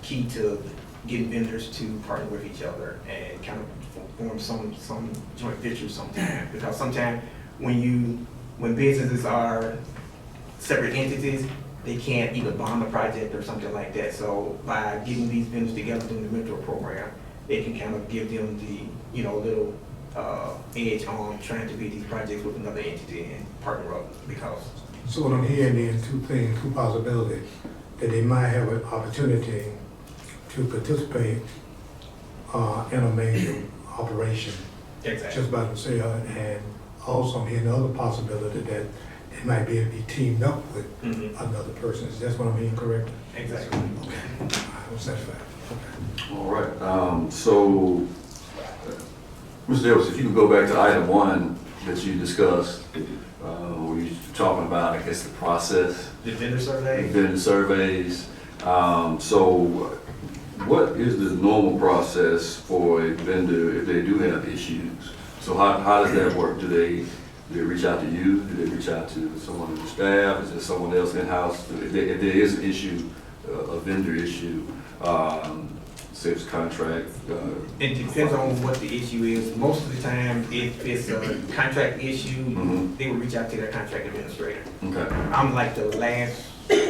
key to getting vendors to partner with each other and kind of form some joint ventures sometime. Because sometimes when businesses are separate entities, they can't either bond a project or something like that. So by getting these vendors together in the mentor program, they can kind of give them the, little edge on trying to bid these projects with another entity and partner up. Because So what I'm hearing is two possibilities, that they might have an opportunity to participate in a major operation exactly. just by themselves, and also I'm hearing the other possibility that they might be able to be teamed up with another person. Is that what I'm hearing correct? Exactly. Okay, I'm satisfied. Okay. All right, so, Mr. Davis, if you could go back to item 1 that you discussed, where you were talking about, I guess, the process. The vendor survey? Vendor surveys. So what is the normal process for a vendor if they do have issues? So how does that work? Do they Did they reach out to you? Did they reach out to someone on your staff? Is there someone else in-house? If there is an issue, a vendor issue, say it's contract, It depends on what the issue is. Most of the time, if it's a contract issue, they will reach out to their contract administrator. okay, I'm like the last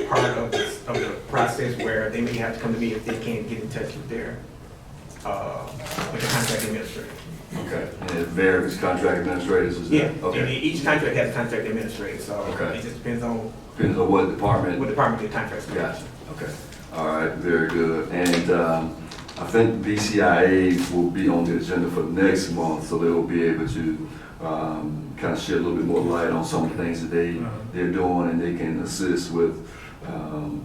part of the process where they may have to come to me if they can't get in touch with their, with the contract administrator. okay. And it varies, contract administrators, is that? Yeah, and Okay. each contract has a contract administrator, so Okay. it just depends on Depends on what department. what department the contract's with. Gotcha, okay. All right, very good. And I think BCIA will be on the agenda for next month, so they will be able to kind of shed a little bit more light on some of the things that they're doing, and they can assist with,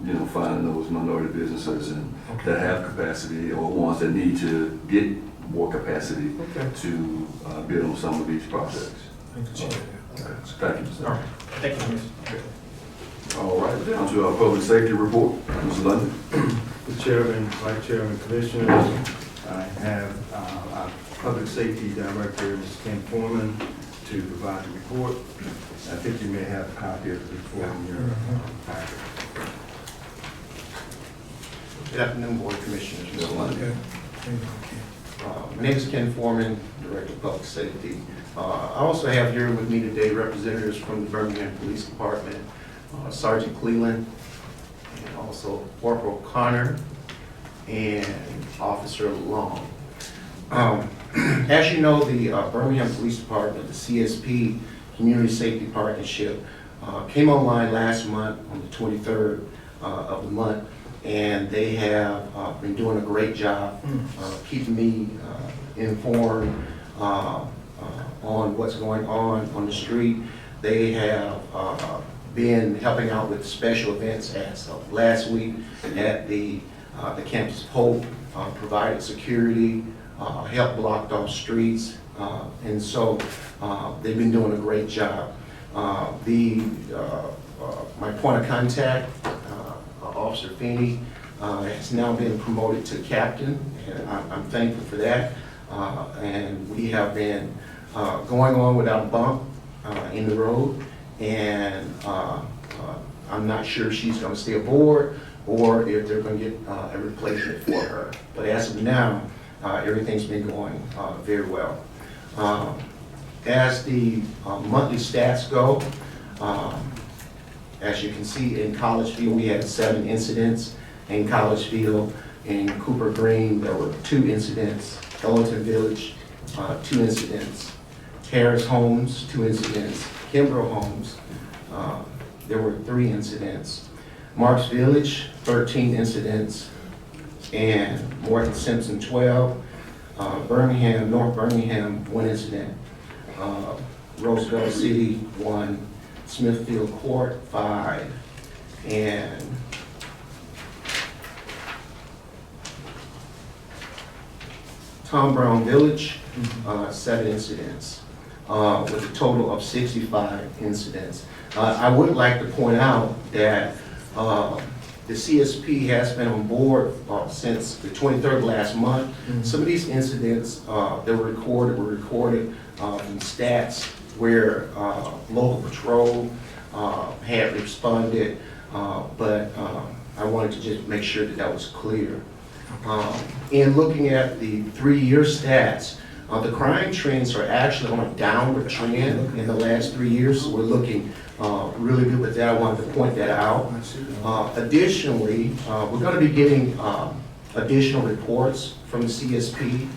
you know, finding those minority businesses and that have capacity or ones that need to get more capacity to bid on some of these projects. Thank you, Chair. Okay, so thank you, Mr. All right, thank you, Commissioner. All right, down to our public safety report, Mr. London. Mr. Chairman, Vice Chairman, Commissioners, I have our Public Safety Director, Ms. Ken Foreman, to provide the report. I think you may have a copy of the report in your packet. Good afternoon, Board of Commissioners. Mr. London. Thank you. My name is Ken Foreman, Director of Public Safety. I also have here with me today representatives from the Birmingham Police Department, Sergeant Cleveland, and also Corporal Connor, and Officer Long. As you know, the Birmingham Police Department, the CSP Community Safety Partnership, came online last month on the 23rd of the month, and they have been doing a great job keeping me informed on what's going on the street. They have been helping out with special events as of last week at the campus Pope, provided security, helped blocked off streets, and so they've been doing a great job. My point of contact, Officer Feeney, has now been promoted to captain, and I'm thankful for that. And we have been going on without a bump in the road, and I'm not sure she's going to stay aboard or if they're going to get a replacement for her. But as of now, everything's been going very well. As the monthly stats go, as you can see in Collegeville, we had 7 incidents. In Collegeville, in Cooper Green, there were 2 incidents. Ellington Village, 2 incidents. Terrace Homes, 2 incidents. Kimbrough Homes, there were 3 incidents. Marks Village, 13 incidents. And Morgan Simpson, 12. Birmingham, North Birmingham, 1 incident. Roosevelt City, 1. Smithfield Court, 5. And Tom Brown Village, 7 incidents, with a total of 65 incidents. I would like to point out that the CSP has been on board since the 23rd of last month. Some of these incidents that were recorded from stats where local patrol had responded, but I wanted to just make sure that that was clear. In looking at the 3-year stats, the crime trends are actually on a downward trend in the last 3 years, so we're looking really good with that. I wanted to point that out. Additionally, we're going to be getting additional reports from the CSP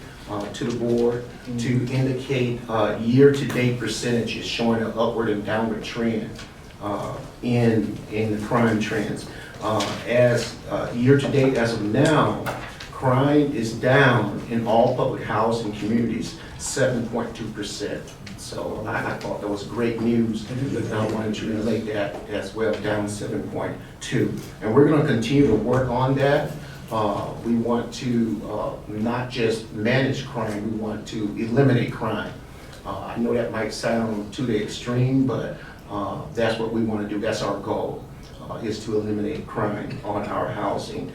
to the board to indicate year-to-date percentages showing an upward and downward trend in the crime trends. As year-to-date as of now, crime is down in all public housing communities, 7.2%. So I thought that was great news, and I wanted to relate that as well, down 7.2. And we're going to continue to work on that. We want to not just manage crime, we want to eliminate crime. I know that might sound to the extreme, but that's what we want to do. That's our goal, is to eliminate crime on our housing,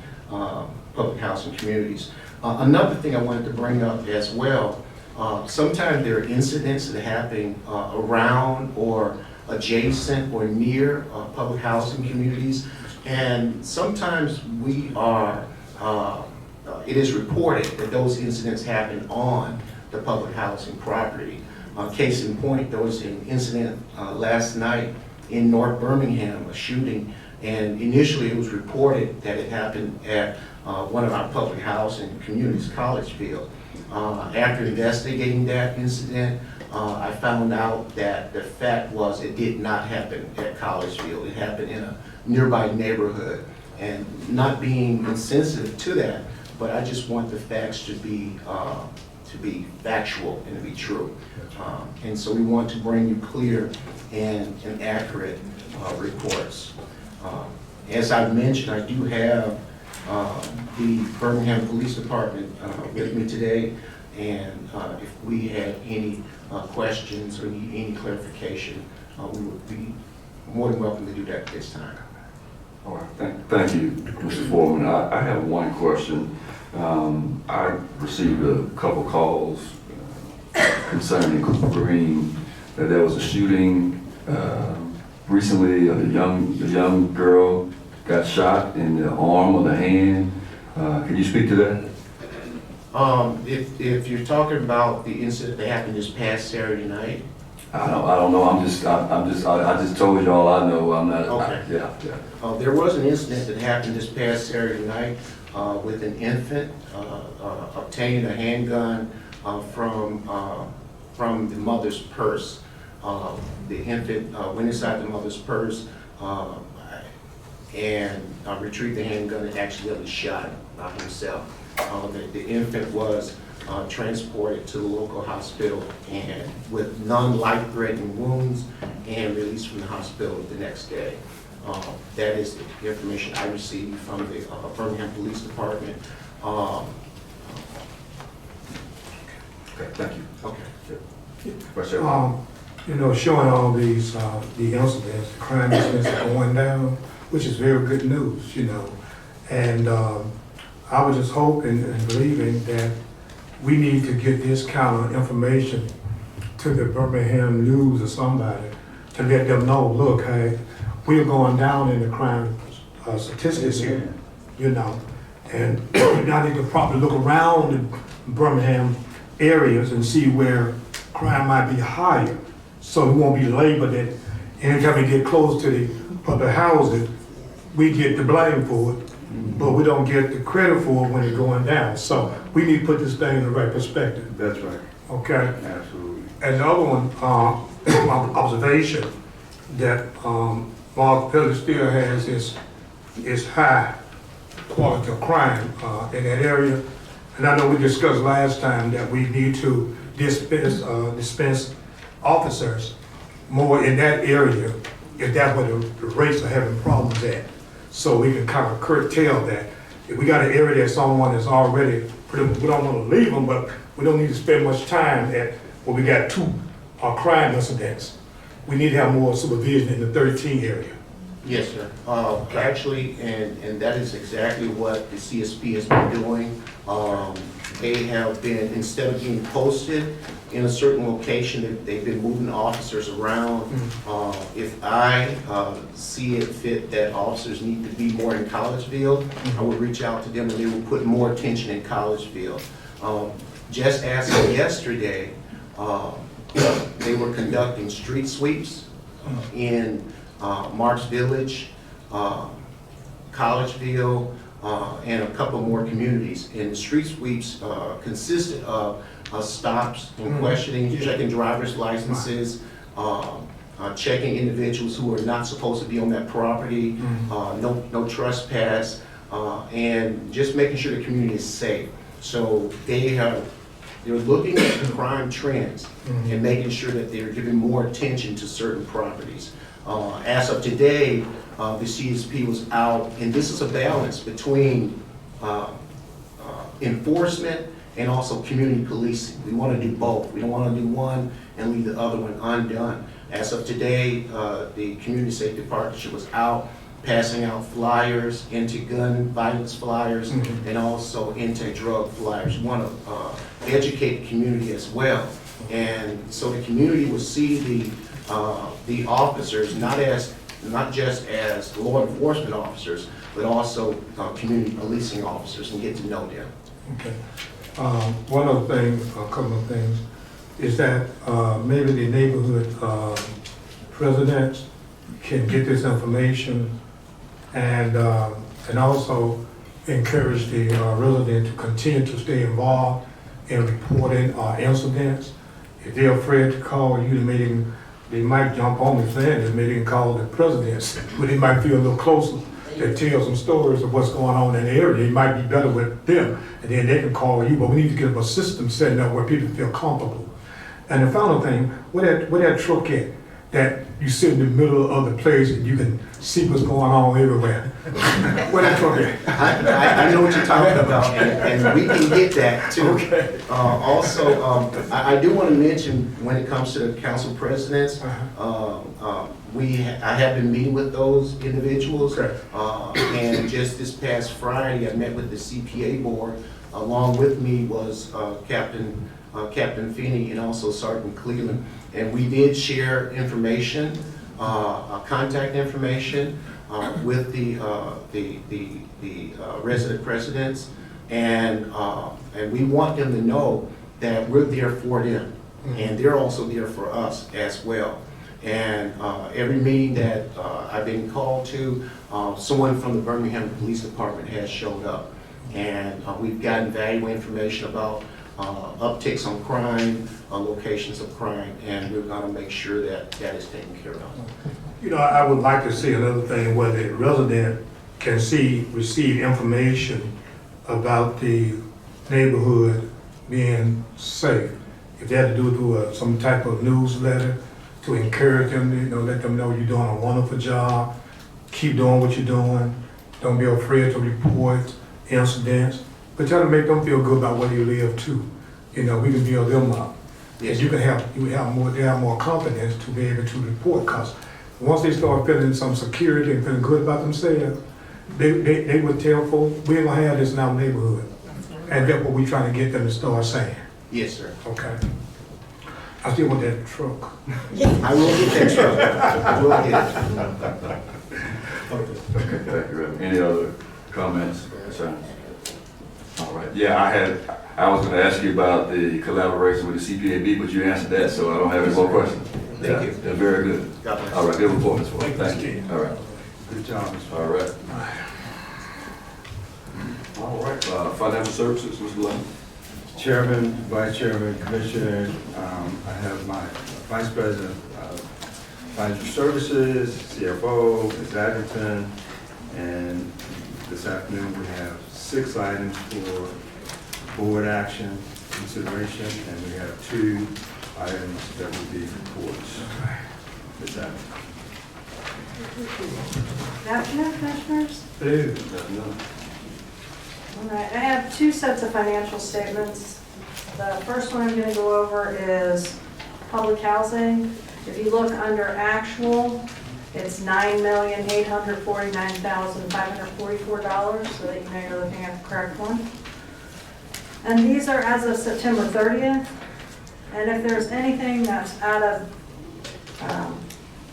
public housing communities. Another thing I wanted to bring up as well, Sometimes there are incidents that happen around or adjacent or near public housing communities, and sometimes it is reported that those incidents happen on the public housing property. Case in point, there was an incident last night in North Birmingham, a shooting, and initially it was reported that it happened at one of our public housing communities, Collegeville. After investigating that incident, I found out that the fact was it did not happen at Collegeville. It happened in a nearby neighborhood. And not being insensitive to that, but I just want the facts to be factual and to be true. And so we want to bring you clear and accurate reports. As I mentioned, I do have the Birmingham Police Department with me today, and if we have any questions or need any clarification, we would be more than welcome to do that this time. All right, thank you, Mr. Foreman. I have one question. I received a couple calls concerning Green, that there was a shooting recently. A young girl got shot in the arm or the hand. Can you speak to that? If you're talking about the incident that happened this past Saturday night. I don't know. I just told y'all I know. I'm not. Okay. Yeah. There was an incident that happened this past Saturday night with an infant obtaining a handgun from the mother's purse. The infant went inside the mother's purse and retrieved the handgun and accidentally shot himself. The infant was transported to the local hospital and with non-life-threatening wounds and released from the hospital the next day. That is the information I received from the Birmingham Police Department. Okay, thank you. Okay. Question? Showing all these, the incidents, the crime incidents are going down, which is very good news, And I was just hoping and believing that we need to get this kind of information to the Birmingham News or somebody to let them know, look, hey, we're going down in the crime statistics here, and I need to probably look around the Birmingham areas and see where crime might be higher, so we won't be labeled that anytime we get close to the public housing, we get the blame for it, but we don't get the credit for it when it's going down. So we need to put this thing in the right perspective. That's right. Okay? Absolutely. And the other one, observation that Mark Village still has is high quality of crime in that area. And I know we discussed last time that we need to dispense officers more in that area if that's where the rates are having problems at. So we can kind of curtail that. If we got an area that someone is already, we don't want to leave them, but we don't need to spend much time at where we got 2 crime incidents. We need to have more supervision in the 13 area. Yes, sir. Actually, and that is exactly what the CSP has been doing. They have been, instead of being posted in a certain location, they've been moving officers around. If I see it fit that officers need to be more in Collegeville, I would reach out to them and they will put more attention in Collegeville. Just as of yesterday, they were conducting street sweeps in Marks Village, Collegeville, and a couple more communities. And the street sweeps consisted of stops and questioning, checking driver's licenses, checking individuals who are not supposed to be on that property, no trespass, and just making sure the community is safe. So they're looking at the crime trends and making sure that they're giving more attention to certain properties. As of today, the CSP was out, and this is a balance between enforcement and also community policing. We want to do both. We don't want to do one and leave the other one undone. As of today, the Community Safety Partnership was out passing out flyers, anti-gun violence flyers, and also anti-drug flyers. We want to educate the community as well. And so the community will see the officers not just as law enforcement officers, but also community policing officers, and get to know them. Okay. One of the things, a couple of things, is that maybe the neighborhood presidents can get this information and also encourage the resident to continue to stay involved in reporting incidents. If they're afraid to call you, they might jump on the fan and maybe call the presidents, but they might feel a little closer to tell some stories of what's going on in the area. It might be better with them, and then they can call you, but we need to get a system set up where people feel comfortable. And the final thing, where that truck at, that you sit in the middle of the place and you can see what's going on everywhere. Where that truck at? I know what you're talking about, and we can get that too. Okay. Also, I do want to mention, when it comes to the council presidents, I have been meeting with those individuals. Okay. And just this past Friday, I met with the CPA board. Along with me was Captain Feeney and also Sergeant Cleveland. And we did share information, contact information with the resident presidents, and we want them to know that we're there for them, and they're also there for us as well. And every meeting that I've been called to, someone from the Birmingham Police Department has showed up, and we've gotten valuable information about upticks on crime, locations of crime, and we're going to make sure that that is taken care of. You know, I would like to see another thing where the resident can receive information about the neighborhood being safe. If they had to do it through some type of newsletter to encourage them, let them know you're doing a wonderful job, keep doing what you're doing, don't be afraid to report incidents, but try to make them feel good about where you live too. We can build them up. Yes. And they have more confidence to be able to report, because once they start feeling some security and feeling good about themselves, they would tell folks, we ain't gonna have this in our neighborhood. And that's what we're trying to get them to start saying. Yes, sir. Okay. I still want that truck. I will get that truck. I will get it. Okay, thank you, Reverend. Any other comments, concerns? All right, yeah, I was gonna ask you about the collaboration with the CPAB, but you answered that, so I don't have any more questions. Thank you. They're very good. God bless. All right, good report, Ms. Ford. Thank you. All right, Good job, Mr. all right. All right, financial services, Mr. Lane. Chairman, Vice Chairman, Commissioners, I have my Vice President of Financial Services, CFO, Ms. Atherton, and this afternoon we have 6 items for board action consideration, and we have 2 items that will be reports. Ms. Atherton. Good afternoon, Commissioners. Hey. All right, I have 2 sets of financial statements. The first one I'm going to go over is public housing. If you look under actual, it's $9,849,544, so that you know you're looking at the correct one. And these are as of September 30th. And if there's anything that's out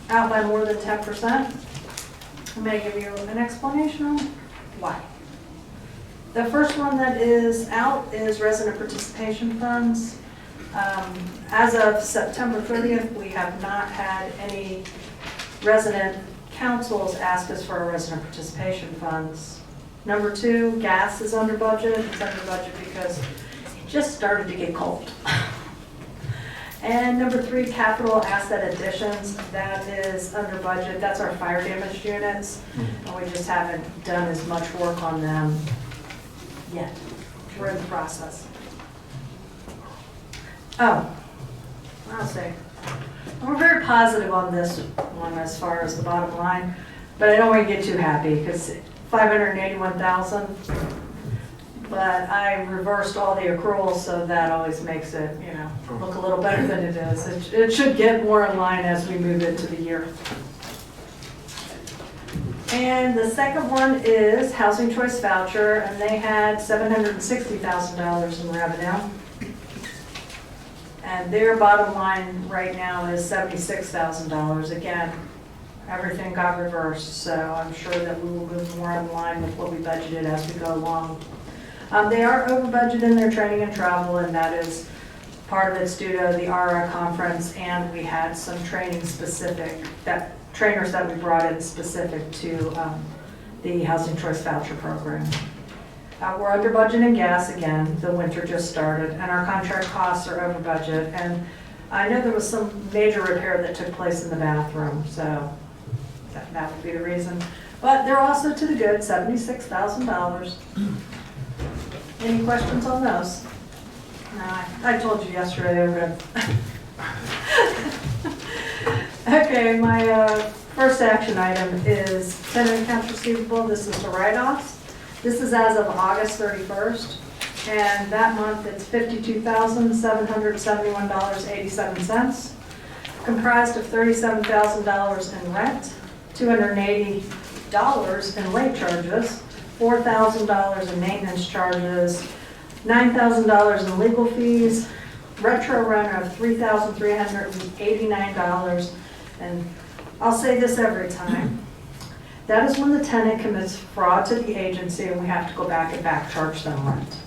by more than 10%, I may give you an explanation on why. The first one that is out is resident participation funds. As of September 30th, we have not had any resident councils ask us for our resident participation funds. Number 2, gas is under budget. It's under budget because it just started to get cold. And number 3, capital asset additions, that is under budget. That's our fire damaged units, and we just haven't done as much work on them yet. We're in the process. Oh, I'll say, we're very positive on this one as far as the bottom line, but I don't want to get too happy because 581,000. But I reversed all the accruals, so that always makes it, look a little better than it is. It should get more in line as we move into the year. And the second one is Housing Choice Voucher, and they had $760,000 in revenue. And their bottom line right now is $76,000. Again, everything got reversed, so I'm sure that we will move more in line with what we budgeted as we go along. They are over budget in their training and travel, and that is part of it's due to the ARA conference, and we had some training specific, trainers that we brought in specific to the Housing Choice Voucher Program. We're under budget in gas again, the winter just started, and our contract costs are over budget. And I know there was some major repair that took place in the bathroom, so that would be the reason. But they're also to the good, $76,000. Any questions on those? No, I told you yesterday they were good. Okay, my first action item is tenant accounts receivable. This is the write-offs. This is as of August 31st, and that month it's $52,771.87, comprised of $37,000 in rent, $280 in late charges, $4,000 in maintenance charges, $9,000 in legal fees, retro rent of $3,389, and I'll say this every time. That is when the tenant commits fraud to the agency and we have to go back and back charge them rent.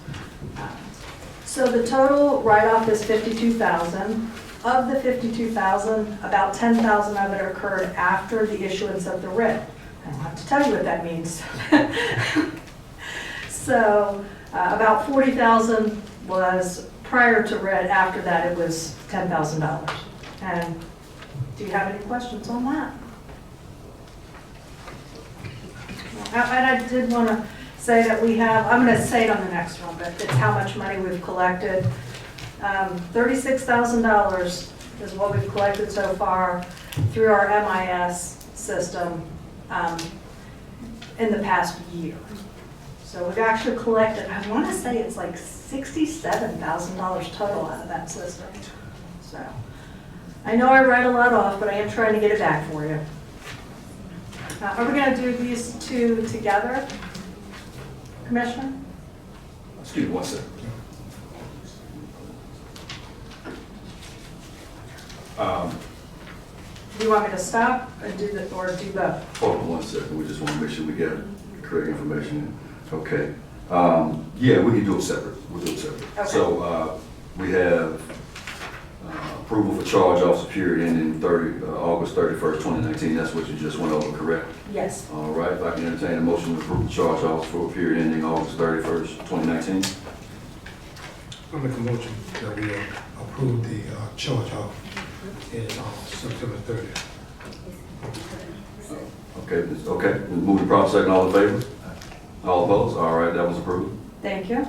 So the total write-off is $52,000. Of the $52,000, about $10,000 of it occurred after the issuance of the writ. I don't have to tell you what that means. So about $40,000 was prior to writ. After that, it was $10,000. And do you have any questions on that? And I did want to say that we have, I'm going to say it on the next one, but it's how much money we've collected. $36,000 is what we've collected so far through our MIS system in the past year. So we've actually collected, I want to say it's like $67,000 total out of that system. So I know I write a lot off, but I am trying to get it back for you. Are we going to do these two together, Commissioner? Excuse me one second. Do you want me to stop and do the, or do both? Hold on one second, we just want to make sure we get the correct information. Okay. Yeah, we can do it separate. We'll do it separate. Okay. So we have approval for charge offs period ending August 31st, 2019. That's what you just went over, correct? Yes. All right, if I can entertain a motion to approve the charge offs for a period ending August 31st, 2019. I'll make a motion that we approve the charge off in September 30th. Okay, moving proper second, all in favor? All opposed? All right, that was approved. Thank you.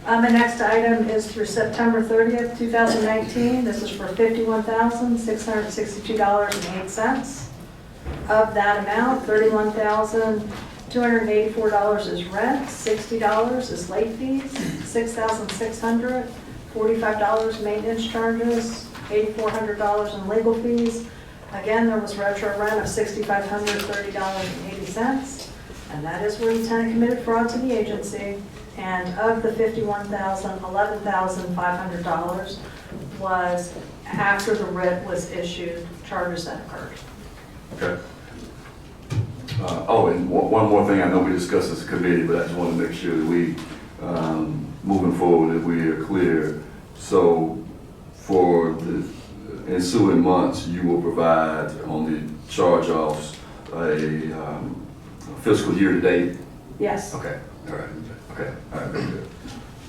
The next item is through September 30th, 2019. This is for $51,662.08. Of that amount, $31,284 is rent, $60 is late fees, $6,645 maintenance charges, $8,400 in legal fees. Again, there was retro rent of $6,530.80, and that is where the tenant committed fraud to the agency. And of the $51,000, $11,500 was after the writ was issued, charges that occurred. Okay. And one more thing, I know we discussed this committee, but I just want to make sure that we, moving forward, that we are clear. So for the ensuing months, you will provide on the charge-offs a fiscal year to date? Yes. Okay, all right. Okay, all right, very good.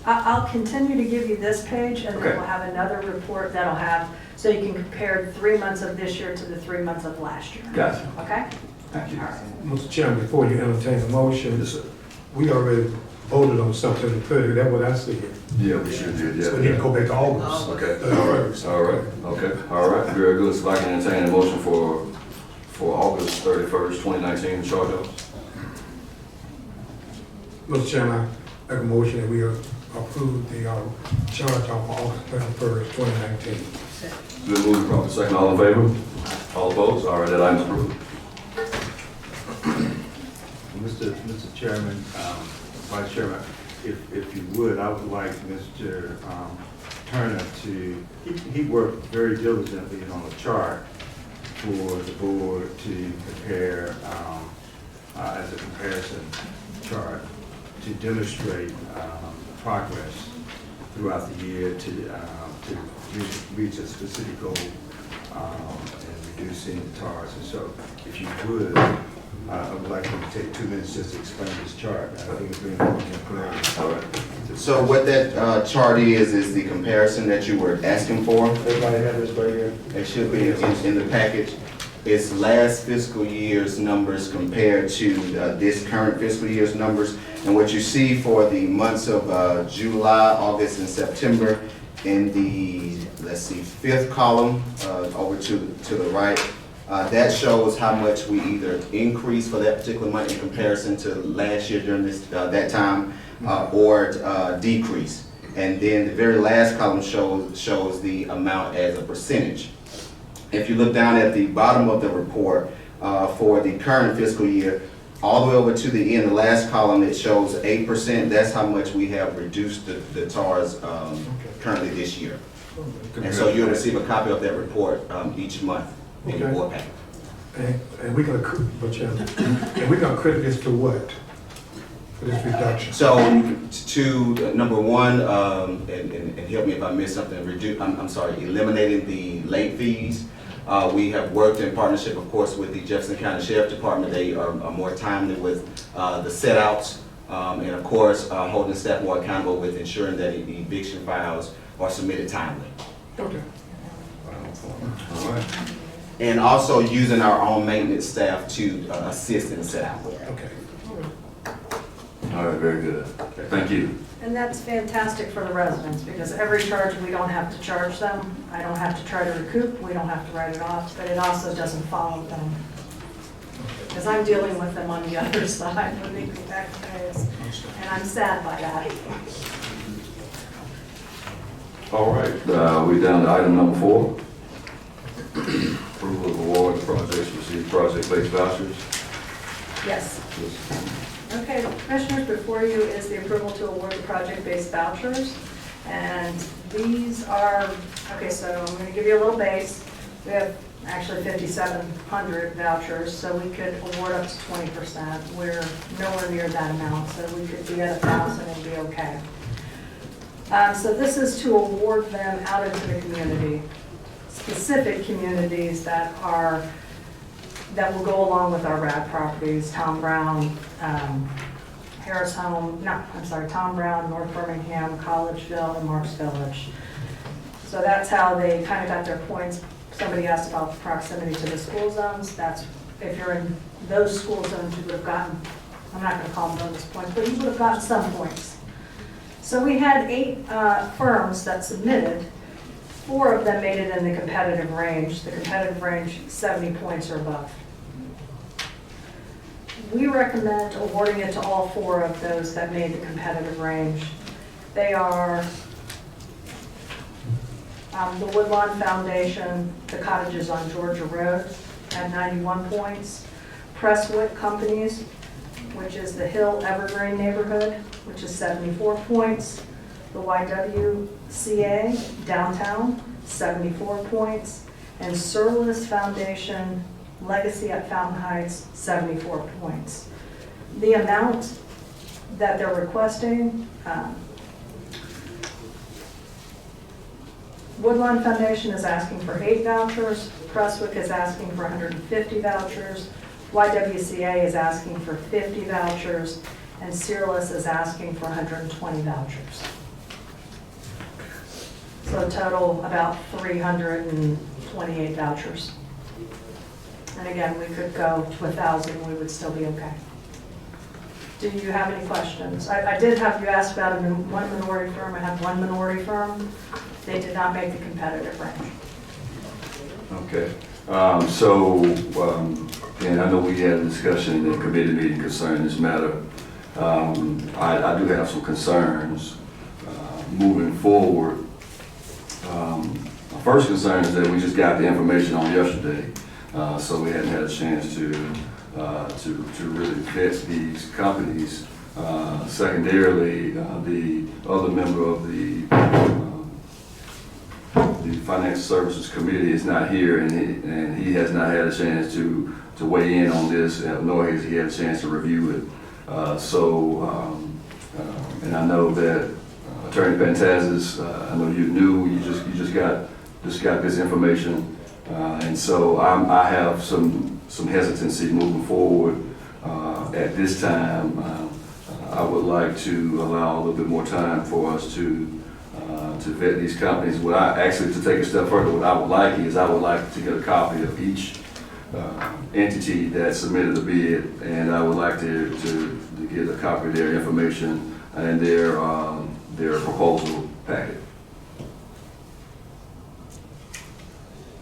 I'll continue to give you this page, and Okay. then we'll have another report that'll have, so you can compare 3 months of this year to the 3 months of last year. Gotcha. Okay? Thank you. All right. Mr. Chairman, before you entertain the motion, Yes, sir. we already voted on September 30th. That's what I see here. Yeah, we should do, yeah. So we need to go back to August. Okay, all right, all right, very good. So if I can entertain a motion for August 31st, 2019, charge offs. Mr. Chairman, I make a motion that we approve the charge off for August 31st, 2019. Good move, proper second, all in favor? All opposed? All right, that item's approved. Mr. Chairman, Vice Chairman, if you would, I would like Mr. Turner to, he worked very diligently on a chart for the board to compare, as a comparison chart to demonstrate progress throughout the year to reach a specific goal in reducing the TARs. And so, if you would, I would like you to take 2 minutes just to explain this chart. I think it's very important to put on. All right. So what that chart is the comparison that you were asking for. Everybody have this right here? It should be in the package. It's last fiscal year's numbers compared to this current fiscal year's numbers. And what you see for the months of July, August, and September in the, let's see, 5th column over to the right, that shows how much we either increase for that particular month in comparison to last year during this that time, or decrease. And then the very last column shows the amount as a percentage. If you look down at the bottom of the report for the current fiscal year, all the way over to the end, the last column, it shows 8%. That's how much we have reduced the TARs currently this year. And so you'll receive a copy of that report each month in your board packet. And we're gonna credit this to what? For this reduction? So to number one, and help me if I miss something, eliminating the late fees. We have worked in partnership, of course, with the Jefferson County Sheriff Department. They are more timely with the set outs, and of course, holding staff more accountable with ensuring that the eviction files are submitted timely. Okay. All right. And also using our own maintenance staff to assist in the set out. Okay. All right, very good. Thank you. And that's fantastic for the residents, because every charge, we don't have to charge them. I don't have to try to recoup, we don't have to write it off, but it also doesn't follow them. Because I'm dealing with them on the other side when they go back to us, and I'm sad by that. All right, we're down to item number 4. Approval of award projects, receive project-based vouchers. Yes. Okay, Commissioners, before you is the approval to award the project-based vouchers. And these are, okay, so I'm going to give you a little base. We have actually 5,700 vouchers, so we could award up to 20%. We're nowhere near that amount, so we could be at 1,000 and be okay. So this is to award them out into the community, specific communities that will go along with our RAD properties, Tom Brown, Tom Brown, North Birmingham, Collegeville, and Marks Village. So that's how they kind of got their points. Somebody asked about the proximity to the school zones. That's, if you're in those school zones, you would have gotten, I'm not going to call them bonus points, but you would have gotten some points. So we had 8 firms that submitted. 4 of them made it in the competitive range. The competitive range, 70 points or above. We recommend awarding it to all 4 of those that made the competitive range. They are the Woodlawn Foundation, the cottages on Georgia Road at 91 points. Presswick Companies, which is the Hill Evergreen neighborhood, which is 74 points. The YWCA downtown, 74 points. And Surlis Foundation Legacy at Fountain Heights, 74 points. The amount that they're requesting, Woodlawn Foundation is asking for 8 vouchers, Presswick is asking for 150 vouchers, YWCA is asking for 50 vouchers, and Surlis is asking for 120 vouchers. So total about 328 vouchers. And again, we could go to 1,000, we would still be okay. Do you have any questions? I did have you asked about one minority firm. I have one minority firm. They did not make the competitive range. Okay. And I know we had a discussion in the committee meeting concerning this matter. I do have some concerns moving forward. My first concern is that we just got the information on yesterday, so we hadn't had a chance to to really vet these companies. Secondarily, the other member of the Financial Services Committee is not here, and he has not had a chance to weigh in on this, nor has he had a chance to review it. And I know that Attorney Pantazis, I know you knew, you just got this information, and so I have some hesitancy moving forward. At this time, I would like to allow a little bit more time for us to vet these companies. To take a step further, what I would like is I would like to get a copy of each entity that submitted a bid, and I would like to get a copy of their information and their proposal packet.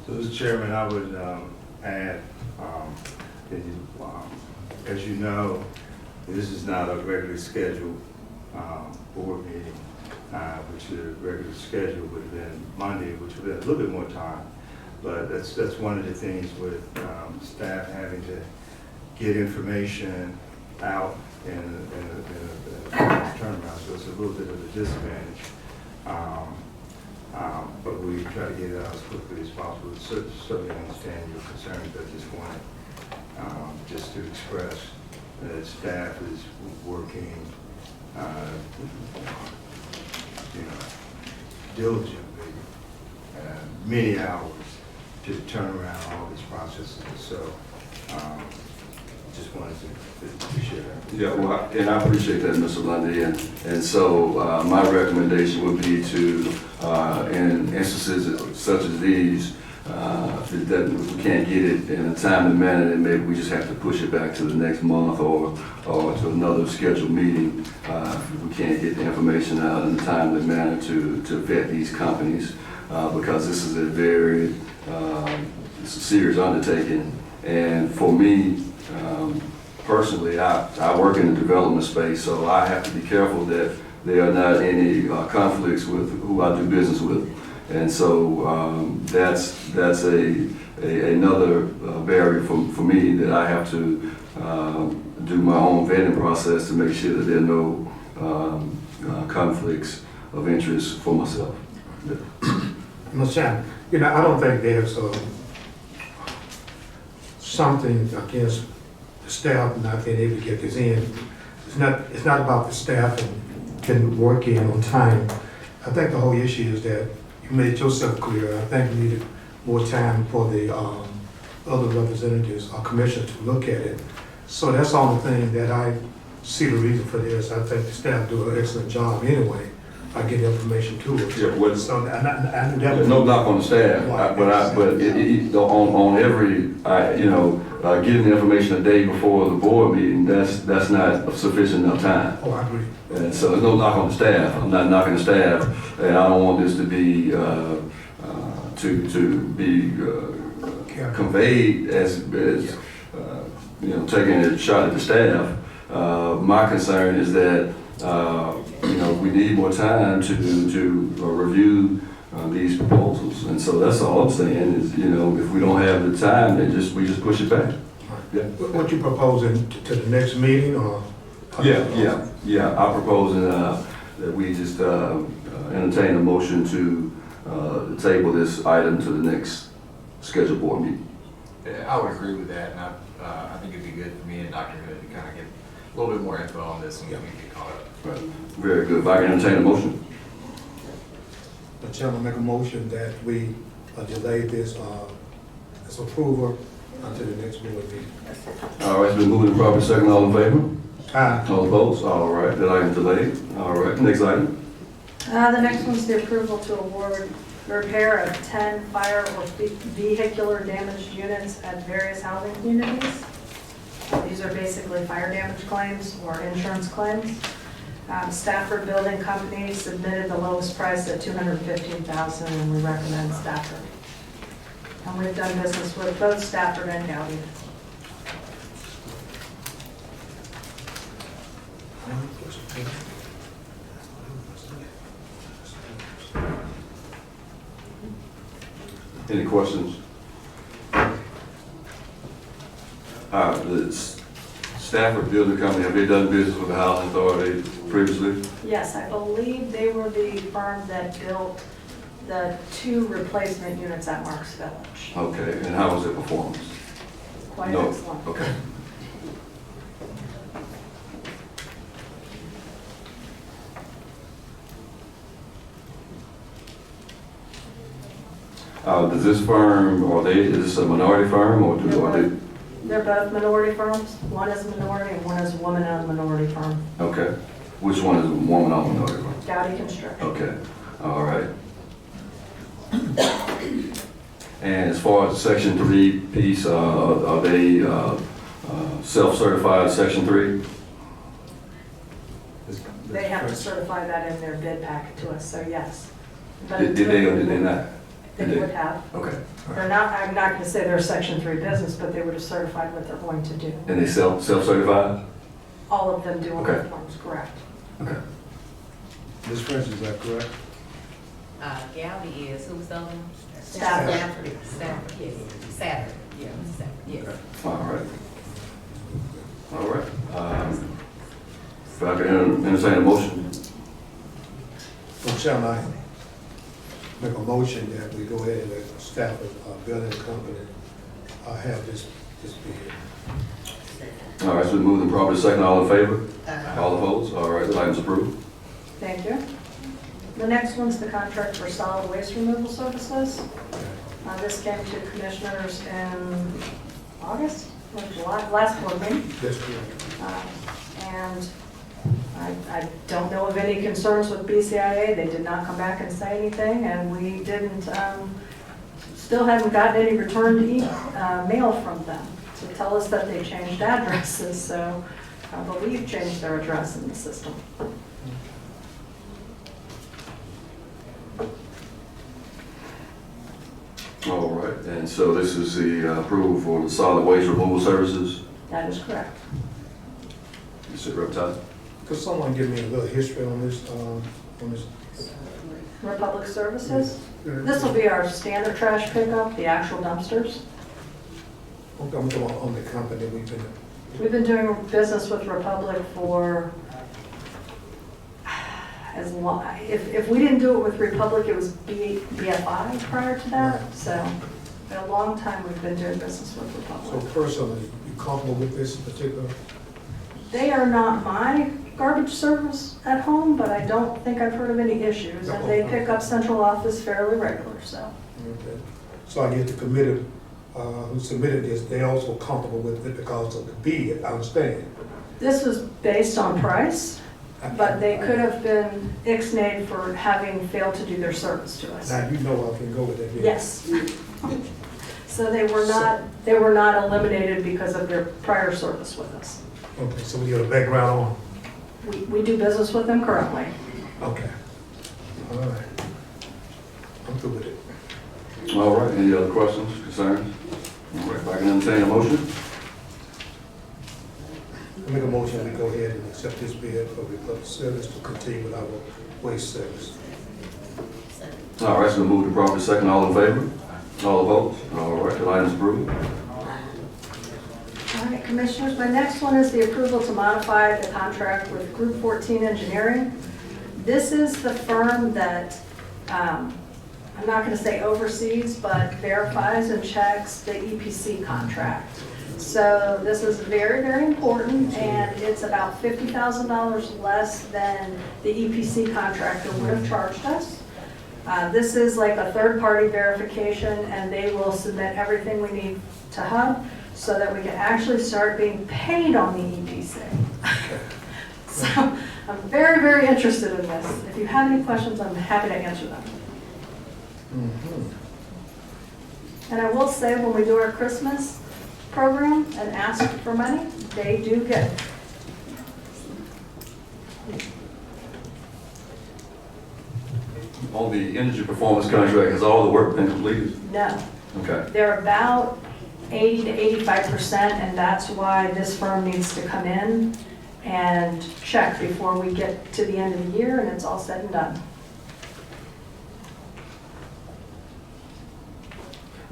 So, Mr. Chairman, I would add, as you know, this is not a regularly scheduled board meeting, which the regular schedule would have been Monday, which would have been a little bit more time. But that's one of the things with staff having to get information out in a turnaround, so it's a little bit of a disadvantage. But we try to get it out as quickly as possible. Certainly understand your concerns, but just wanted just to express that staff is working diligently, many hours to turn around all these processes. So just wanted to share that. Yeah, well, and I appreciate that, Mr. Lundy, and so my recommendation would be to, in instances such as these, that we can't get it in a timely manner, then maybe we just have to push it back to the next month or to another scheduled meeting. If we can't get the information out in a timely manner to vet these companies, because this is a very it's a serious undertaking. And for me, personally, I work in the development space, so I have to be careful that there are not any conflicts with who I do business with. And so that's another barrier for me, that I have to do my own vetting process to make sure that there are no conflicts of interest for myself. Yeah. Mr. Chairman, I don't think there's something against the staff not being able to get this in. It's not about the staff and getting work in on time. I think the whole issue is that you made yourself clear. I think we needed more time for the other representatives or commissioners to look at it. So that's the only thing that I see the reason for this. I think the staff do an excellent job anyway. I get information to it. Yeah, well, so no knock on the staff, on every, getting the information a day before the board meeting, that's not sufficient enough time. Oh, I agree. And so there's no knock on the staff. I'm not knocking the staff, and I don't want this to be conveyed as taking a shot at the staff. My concern is that we need more time to review these proposals, and so that's all I'm saying is, if we don't have the time, then we just push it back. Yeah. What you proposing to the next meeting, or? Yeah. I'm proposing that we just entertain a motion to table this item to the next scheduled board meeting. Yeah, I would agree with that, and I think it'd be good for me and Dr. Hood to kind of get a little bit more info on this and we can get caught up. Right. Very good. If I can entertain a motion. The chairman make a motion that we delay this approval until the next board meeting. All right, it's been moved and properly second. All in favor? Aye. All opposed? All right, that item delayed. All right, next item. The next one's the approval to award repair of 10 fire or vehicular damaged units at various housing communities. These are basically fire damage claims or insurance claims. Stafford Building Company submitted the lowest price at $215,000, and we recommend Stafford. And we've done business with both Stafford and Gowdy. Any questions? Stafford Building Company, have they done business with the Housing Authority previously? Yes, I believe they were the firm that built the 2 replacement units at Marks Village. Okay, and how was their performance? Quite No. excellent. Okay. Does this firm, is this a minority firm or are they? They're both minority firms. One is a minority and one is a woman-owned minority firm. Okay. Which one is a woman-owned minority firm? Gowdy Construction. Okay, all right. And as far as the Section 3 piece, are they self-certified Section 3? They have to certify that in their bid packet to us, so yes. But Did they or did they not? They would have. Okay. all They're right. not, I'm not gonna say they're a Section 3 business, but they would have certified what they're going to do. And they self-certified? All of them do on their Okay. forms, correct. Okay. Ms. French, is that correct? Gowdy is, who's the other one? Stafford. Stafford, yes. Saturday, yeah, Saturday, yes. All right. All right. If I can entertain a motion. Well, Chairman, I make a motion that we go ahead and let Stafford Building Company have this bid. All right, so we move the property second. All in favor? All opposed? All right, the item's approved. Thank you. The next one's the contract for solid waste removal services. This came to commissioners in August or July, last board meeting. That's correct. And I don't know of any concerns with BCIA. They did not come back and say anything, and we didn't, still haven't gotten any returned mail from them to tell us that they changed addresses, so I believe changed their address in the system. All right, and so this is the approval for the solid waste removal services. That is correct. Is it reptile? Could someone give me a little history on this, Republic Services. This will be our standard trash pickup, the actual dumpsters. I'm talking on the company We've been doing business with Republic for as long, if we didn't do it with Republic, it was BFI prior to that. So for a long time, we've been doing business with So Republic. personally, you comfortable with this particular? They are not my garbage service at home, but I don't think I've heard of any issues. And they pick up central office fairly regular, so. Okay. So I get the committee who submitted this, they also comfortable with it because of the bid, I understand. This was based on price, but they could have been ixnayed for having failed to do their service to us. Now, you know I can go with that bid. Yes. So they were not eliminated because of their prior service with us. Okay, so we got a background on? We do business with them currently. Okay. All right. I'm through with it. All right, any other questions, concerns? All right, if I can entertain a motion. I make a motion, we go ahead and accept this bid for Republic Service to continue with our waste service. All right, so we move the property second. All in favor? All opposed? All right, the item's approved. All right, Commissioners, my next one is the approval to modify the contract with Group 14 Engineering. This is the firm that, I'm not going to say oversees, but verifies and checks the EPC contract. So this is very, very important, and it's about $50,000 less than the EPC contractor would have charged us. This is like a third-party verification, and they will submit everything we need to HUB so that we can actually start being paid on the EPC. So I'm very, very interested in this. If you have any questions, I'm happy to answer them. And I will say, when we do our Christmas program and ask for money, they do get it. On the energy performance contract, has all the work been completed? No. Okay. They're about 80 to 85%, and that's why this firm needs to come in and check before we get to the end of the year and it's all said and done.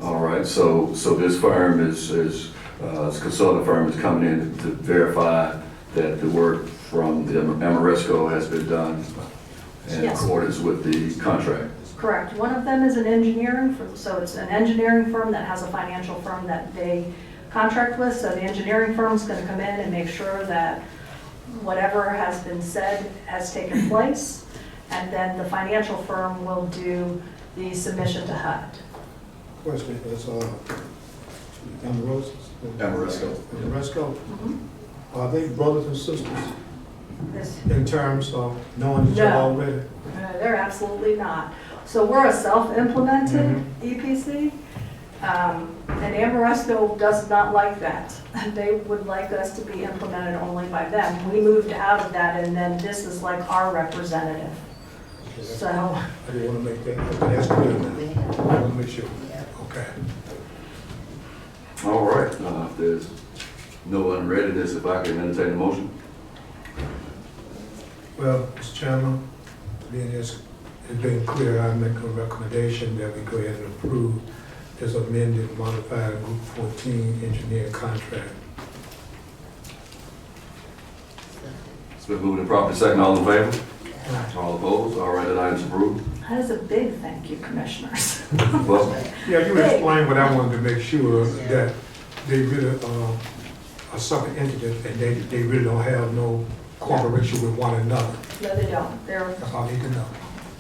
All right, so this firm is This consulting firm is coming in to verify that the work from the Amoresco has been done in Yes. accordance with the contract. Correct. One of them is an engineering firm, so it's an engineering firm that has a financial firm that they contract with. So the engineering firm's going to come in and make sure that whatever has been said has taken place. And then the financial firm will do the submission to HUD. Question is, Amoresco? Amoresco, are they brothers and sisters This- in terms of knowing each other No. already? They're absolutely not. So we're a self-implemented EPC, and Amoresco does not like that. They would like us to be implemented only by them. We moved out of that, and then this is like our representative. So, I didn't want to make that, okay, that's clear now. I want to make sure. Okay. All right, if there's no unreadiness, if I can entertain a motion. Well, Mr. Chairman, being it's been clear, I make a recommendation that we go ahead and approve this amended modified Group 14 engineer contract. It's been moved and properly second, all in favor? All opposed? All right, that item's approved. that is a big thank you, commissioners. Well, Yeah, you explained what I wanted to make sure that they really are separate entities and they really don't have no cooperation with one another. No, they don't. They're That's all I need to know.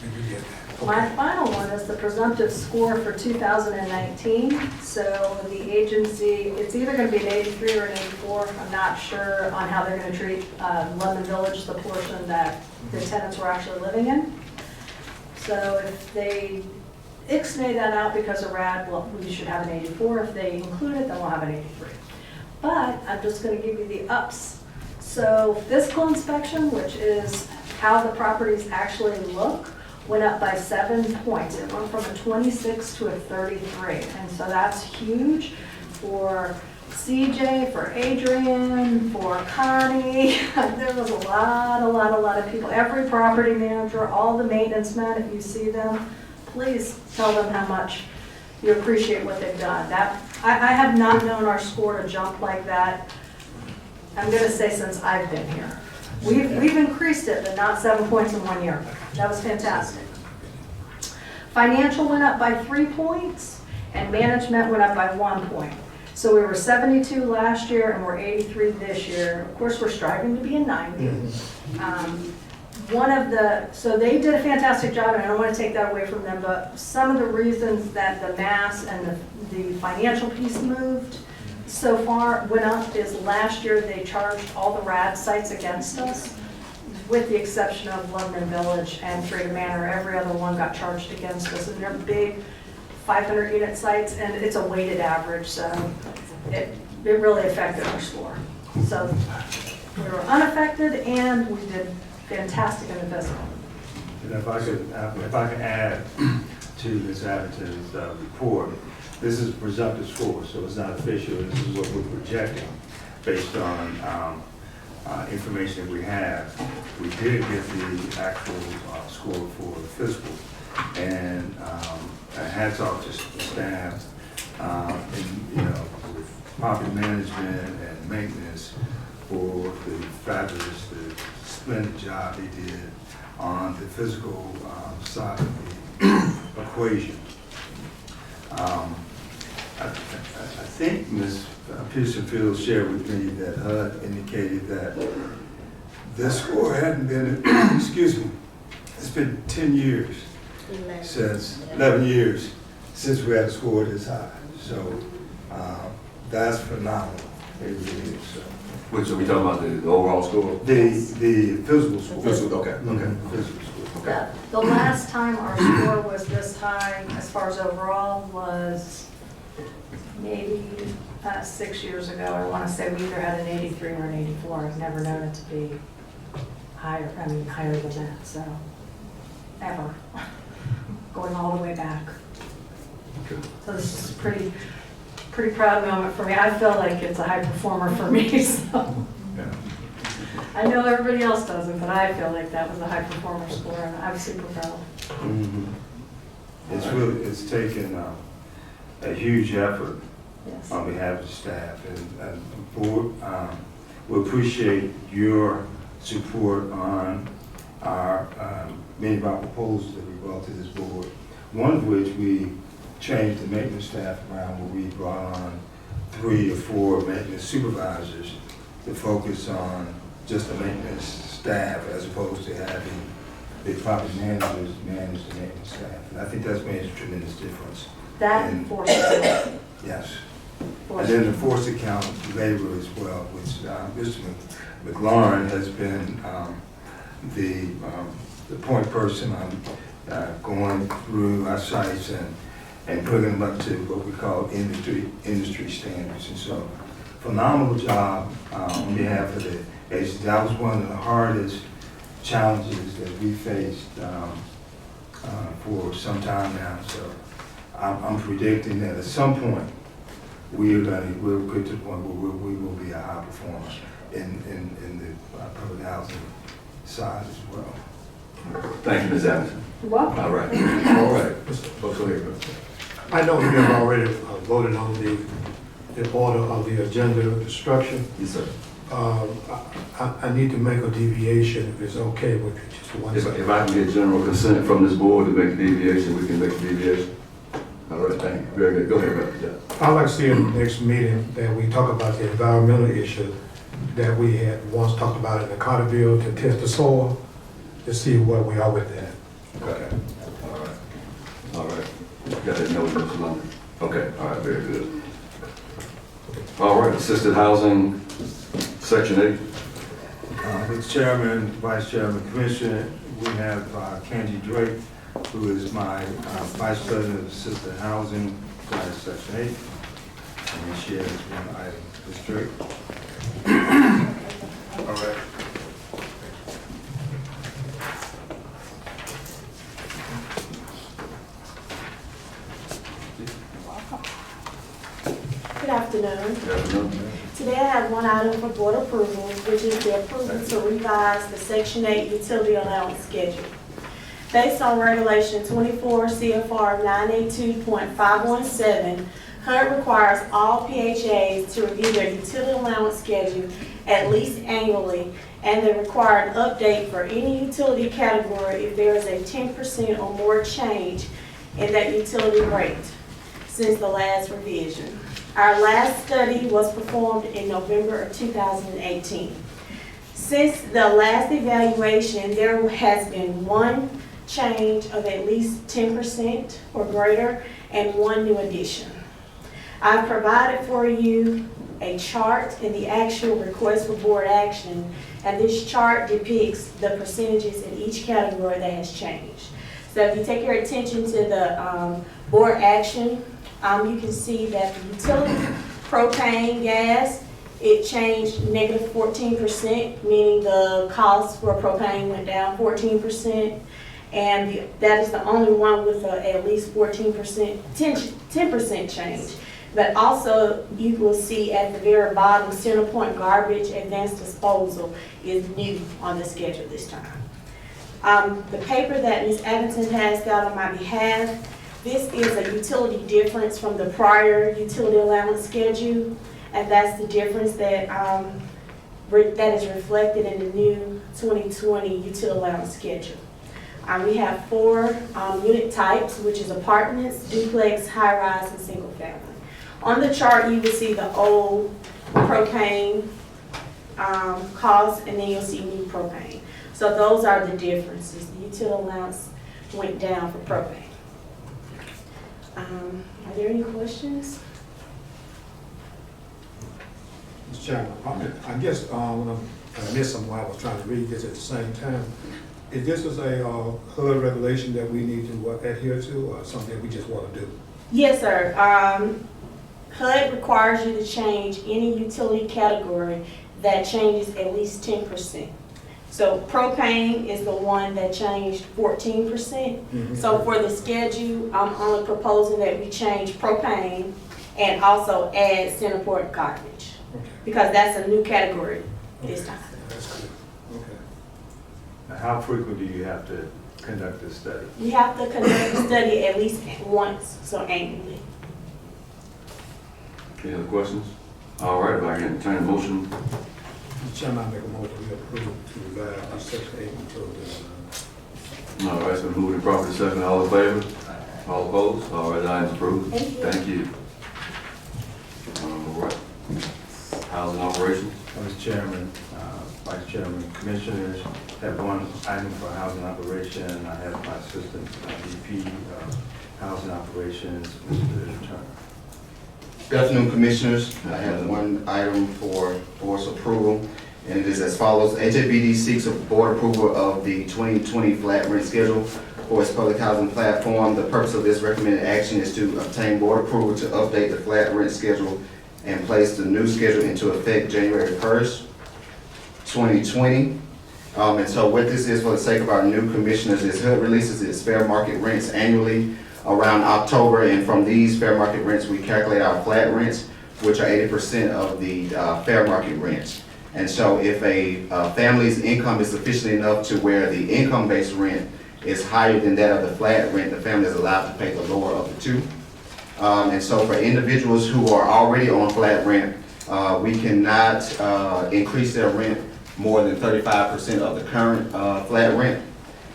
And you get that. My Okay. final one is the presumptive score for 2019. So the agency, it's either going to be an 83 or an 84. I'm not sure on how they're going to treat London Village, the portion that the tenants were actually living in. So if they ixnay that out because of RAD, well, we should have an 84. If they include it, then we'll have an 83. But I'm just going to give you the ups. So physical inspection, which is how the properties actually look, went up by 7 points. It went from a 26 to a 33. And so that's huge for CJ, for Adrian, for Connie. There was a lot of people. Every property manager, all the maintenance men, if you see them, please tell them how much you appreciate what they've done. I have not known our score to jump like that, I'm gonna say since I've been here. We've increased it, but not 7 points in 1 year. That was fantastic. Financial went up by 3 points, and management went up by 1 point. So we were 72 last year, and we're 83 this year. Of course, we're striving to be a 90. So they did a fantastic job, and I don't want to take that away from them, but some of the reasons that the mass and the financial piece moved so far went up is last year they charged all the RAD sites against us, with the exception of London Village and Freedom Manor. Every other one got charged against us, and they're big 500-unit sites, and it's a weighted average, so it really affected our score. So we were unaffected, and we did fantastic in the physical. And if I could add to Ms. Atherton's report, this is presumptive score, so it's not official. This is what we're projecting based on information that we have. We did get the actual score for the physical, and hats off to staff, and with property management and maintenance for the fabulous, the splendid job they did on the physical side of the equation. I think Ms. Pearson Fields shared with me that HUD indicated that this score hadn't been, excuse me, it's been 10 years since, 11 years since we had a score this high. So that's phenomenal. It really is. So. Which are we talking about, the overall score? The physical score. Physical, okay. Physical score. Okay. The last time our score was this high, as far as overall, was maybe 6 years ago. I want to say we either had an 83 or an 84. I've never known it to be higher, higher than that, so, ever. Going all the way back. Okay. So this is a pretty proud moment for me. I feel like it's a high performer for me, so. Yeah. I know everybody else doesn't, but I feel like that was a high performer score, and I'm super proud. It's taken a huge effort Yes. on behalf of the staff. And board, we appreciate your support on our, many of our proposals that we brought to this board. One of which we changed the maintenance staff around, where we brought on 3 or 4 maintenance supervisors to focus on just the maintenance staff as opposed to having the property managers manage the maintenance staff. And I think that's made a tremendous difference. That And- and force account. Yes. Force And then the force account labor as well, which Mr. McLaurin has been the point person on going through our sites and bringing them up to what we call industry standards. And so, phenomenal job on behalf of the agency. That was one of the hardest challenges that we faced for some time now. So, I'm predicting that at some point we'll get to the point where we will be a high performer in the public housing side as well. Thank you, Ms. Anderson. You're welcome. All right. All right. Oh, go ahead, Mr. I know you have already voted on the order of the agenda, the structure. Yes, sir. I need to make a deviation if it's okay with you, just one If second. I can get general consent from this board to make the deviation, we can make the deviation. All right, thank you. Very good. Go ahead, Mr. Johnson. I'd like to see in the next meeting that we talk about the environmental issue that we had once talked about in the Carterville to test the soil, to see where we are with that. Okay. All right. All right. Got that note, Mr. London. Okay, all right, very good. All right, assisted housing, section 8. Mr. Chairman, Vice Chairman, Commissioner, we have Kenji Drake, who is my Vice President of Assisted Housing, Section 8. And he shares one item. Ms. Drake. All right. Good afternoon. Good afternoon. Today I have one item for board approval, which is the approval to revise the Section 8 utility allowance schedule. Based on Regulation 24 CFR 982.517, HUD requires all PHAs to review their utility allowance schedule at least annually, and they require an update for any utility category if there is a 10% or more change in that utility rate since the last revision. Our last study was performed in November of 2018. Since the last evaluation, there has been one change of at least 10% or greater and one new addition. I've provided for you a chart in the actual request for board action, and this chart depicts the percentages in each category that has changed. So if you take your attention to the board action, you can see that the utility, propane, gas, it changed negative 14%, meaning the cost for propane went down 14%. And that is the only one with at least 14%, 10% change. But also, you will see at the very bottom, center point garbage advanced disposal is new on the schedule this time. The paper that Ms. Addington has got on my behalf, this is a utility difference from the prior utility allowance schedule, and that's the difference that that is reflected in the new 2020 utility allowance schedule. We have 4 unit types, which is apartments, duplex, high-rise, and single family. On the chart, you will see the old propane cost, and then you'll see new propane. So those are the differences. The utility allowance went down for propane. Are there any questions? Mr. Chairman, I guess when I missed something while I was trying to read this at the same time. Is this is a HUD regulation that we need to adhere to, or something we just want to do? Yes, sir. HUD requires you to change any utility category that changes at least 10%. So propane is the one that changed 14%. Mm-hmm. So for the schedule, I'm only proposing that we change propane and also add center port garbage, Okay. because that's a new category this time. That's good. Okay. Now, how frequent do you have to conduct this study? We have to conduct the study at least once, so annually. Any other questions? All right, if I can entertain a motion. Mr. Chairman, I make a motion we approve to revise our section 8 utility. All right, so moving properly second, all in favor? All opposed? All right, the item is approved. Thank you. All right. Housing operations? Mr. Chairman, Vice Chairman, Commissioners, have one item for housing operation. I have my assistant VP housing operations, Mr. Turner. Good afternoon, Commissioners. I have one item for board's approval, and it is as follows. HABD seeks a board approval of the 2020 flat rent schedule for its public housing platform. The purpose of this recommended action is to obtain board approval to update the flat rent schedule and place the new schedule into effect January 1st, 2020. And so what this is, for the sake of our new commissioners, is HUD releases its fair market rents annually around October, and from these fair market rents, we calculate our flat rents, which are 80% of the fair market rents. And so if a family's income is sufficient enough to where the income-based rent is higher than that of the flat rent, the family is allowed to pay the lower of the two. And so for individuals who are already on flat rent, we cannot increase their rent more than 35% of the current flat rent.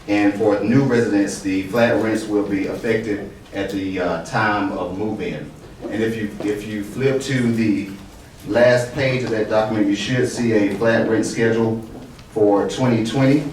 And for new residents, the flat rents will be effective at the time of move-in. And if you flip to the last page of that document, you should see a flat rent schedule for 2020.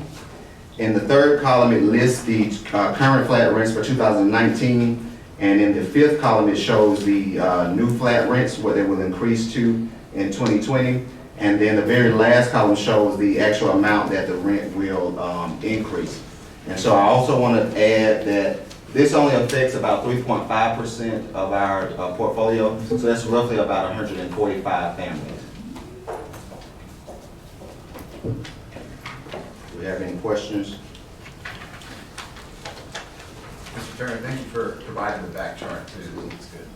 In the third column, it lists the current flat rents for 2019. And in the fifth column, it shows the new flat rents, what they will increase to in 2020. And then the very last column shows the actual amount that the rent will increase. And so I also want to add that this only affects about 3.5% of our portfolio. So that's roughly about 145 families. Do we have any questions? Mr. Turner, thank you for providing the back chart too. It's good.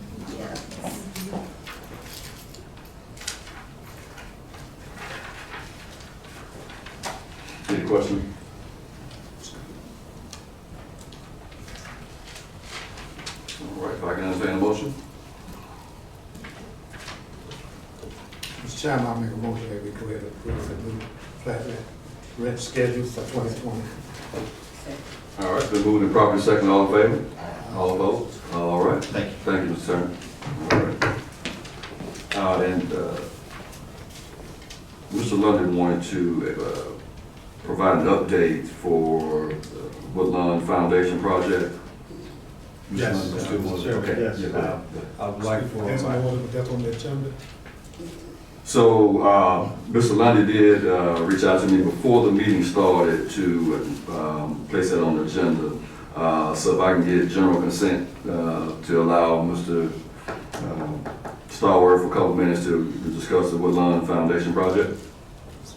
Any questions? All right, if I can entertain a motion. Mr. Chairman, I make a motion that we go ahead and approve the new flat rent schedule for 2020. All right, been moved and properly second, all in favor? All opposed? All right. Thank you. Thank you, Mr. Turner. All right. Mr. London wanted to provide an update for the Woodlawn Foundation project. Mr. Yes, London, still wants- sure, Okay. yes. Yeah, go ahead. I would like for That's my order, but that's on the agenda. So, Mr. Lundy did reach out to me before the meeting started to place that on the agenda. So if I can get general consent to allow Mr. Starward for a couple minutes to discuss the Woodlawn Foundation project.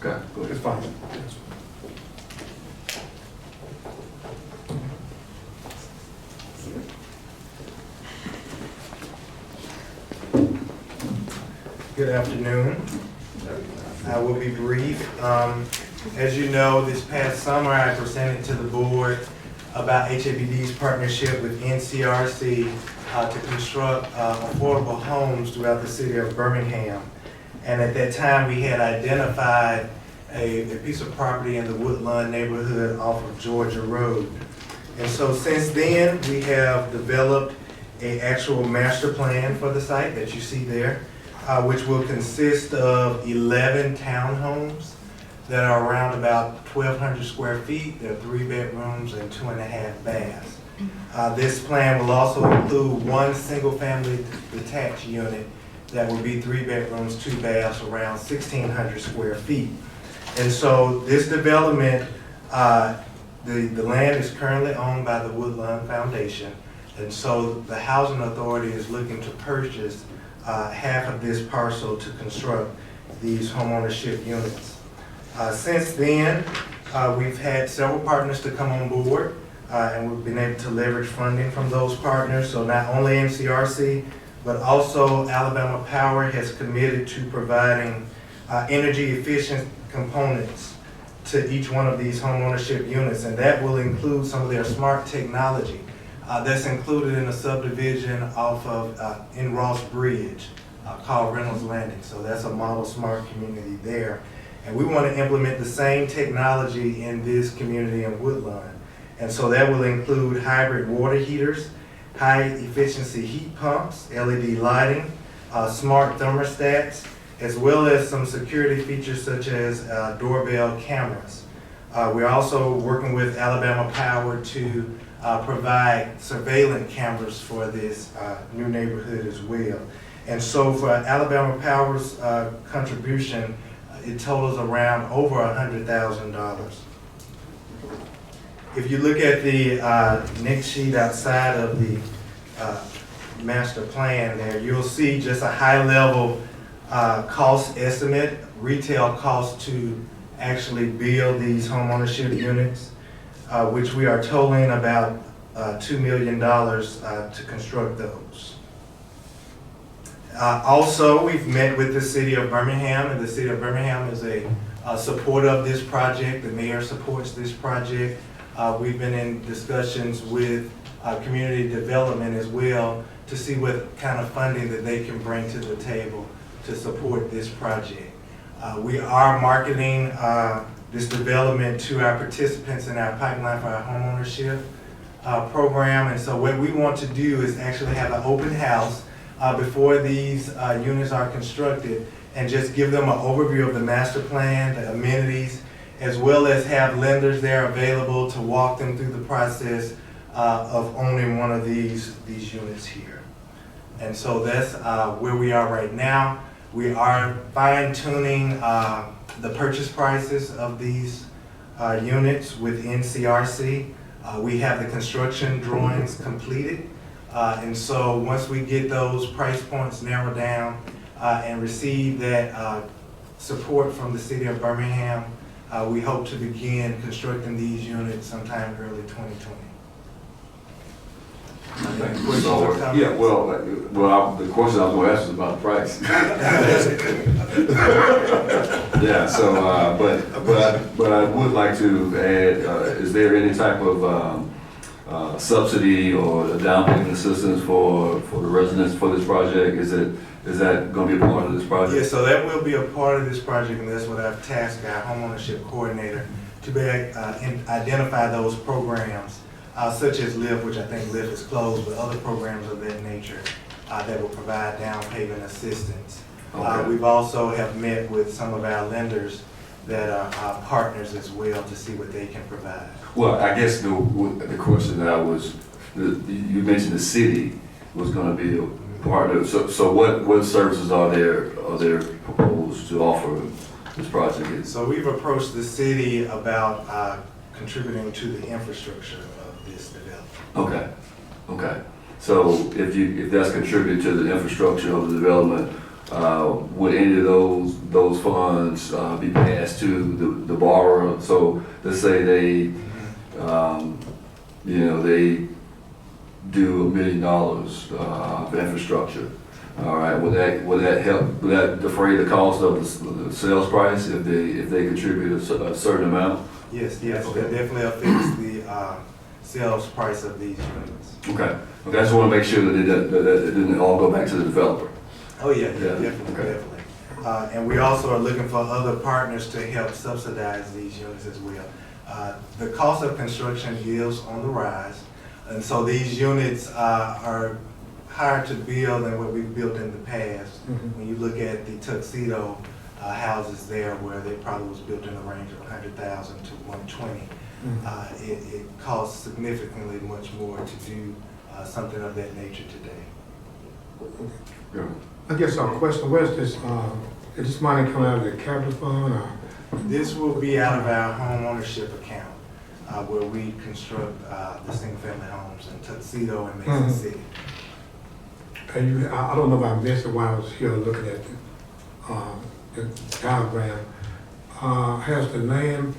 Okay, go ahead. It's fine. Good afternoon. I will be brief. As you know, this past summer I presented to the board about HABD's partnership with NCRC to construct affordable homes throughout the city of Birmingham. And at that time, we had identified a piece of property in the Woodlawn neighborhood off of Georgia Road. And so since then, we have developed an actual master plan for the site that you see there, which will consist of 11 townhomes that are around about 1,200 square feet. There are 3 bedrooms and 2.5 baths. This plan will also include one single-family detached unit that will be 3 bedrooms, 2 baths, around 1,600 square feet. And so this development, the land is currently owned by the Woodlawn Foundation. And so the Housing Authority is looking to purchase half of this parcel to construct these homeownership units. Since then, we've had several partners to come on board, and we've been able to leverage funding from those partners. So not only NCRC, but also Alabama Power has committed to providing energy efficient components to each one of these homeownership units, and that will include some of their smart technology. That's included in a subdivision off of in Ross Bridge, called Reynolds Landing. So that's a model smart community there. And we want to implement the same technology in this community in Woodlawn. And so that will include hybrid water heaters, high efficiency heat pumps, LED lighting, smart thermostats, as well as some security features such as doorbell cameras. We're also working with Alabama Power to provide surveillance cameras for this new neighborhood as well. And so for Alabama Power's contribution, it totals around over $100,000. If you look at the next sheet outside of the master plan there, you'll see just a high-level cost estimate, retail cost to actually build these homeownership units, which we are totaling about $2 million to construct those. Also, we've met with the city of Birmingham, and the city of Birmingham is a supporter of this project. The mayor supports this project. We've been in discussions with community development as well to see what kind of funding that they can bring to the table to support this project. We are marketing this development to our participants in our pipeline for our homeownership program. And so what we want to do is actually have an open house before these units are constructed and just give them an overview of the master plan, the amenities, as well as have lenders there available to walk them through the process of owning one of these units here. And so that's where we are right now. We are fine-tuning the purchase prices of these units with NCRC. We have the construction drawings completed. And so once we get those price points narrowed down and receive that support from the city of Birmingham, we hope to begin constructing these units sometime early 2020. Questions or comments? Yeah, the question I was going to ask was about the price. Yeah, so, but I would like to add, is there any type of subsidy or a down payment assistance for the residents for this project? Is that going to be a part of this project? Yeah, so that will be a part of this project, and that's what I've tasked our homeownership coordinator to be identify those programs, such as LIFT, which I think LIFT is closed, but other programs of that nature that will provide down payment assistance. Okay. We've also have met with some of our lenders that are partners as well to see what they can provide. Well, I guess the question that I was, you mentioned the city was going to be a partner. So what services are there proposed to offer this project? So we've approached the city about contributing to the infrastructure of this development. Okay. So if that's contributed to the infrastructure of the development, would any of those funds be passed to the borrower? So let's say they they do $1 million for infrastructure. All right, would that help? Would that defray the cost of the sales price if they contribute a certain amount? Yes, Okay. that definitely affects the sales price of these units. Okay. I just want to make sure that it didn't all go back to the developer. Oh yeah, Yeah, definitely, okay. definitely. And we also are looking for other partners to help subsidize these units as well. The cost of construction is on the rise, and so these units are higher to build than what we've built in the past. When you look at the Tuxedo houses there, where they probably was built in the range of 100,000 to 120, it costs significantly much more to do something of that nature today. Yeah. I guess our question, where's this, is this money coming out of the capital fund or? This will be out of our home ownership account, where we construct the single-family homes in Tuxedo and Mason City. And I don't know if I missed it while I was here looking at the diagram. Has the land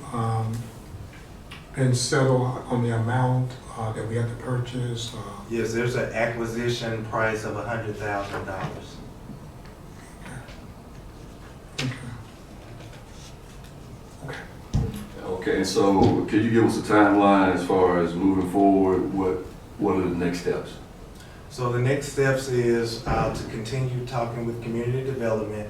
been settled on the amount that we have to purchase? Yes, there's an acquisition price of $100,000. Okay, and so can you give us a timeline as far as moving forward? What are the next steps? So the next steps is to continue talking with community development,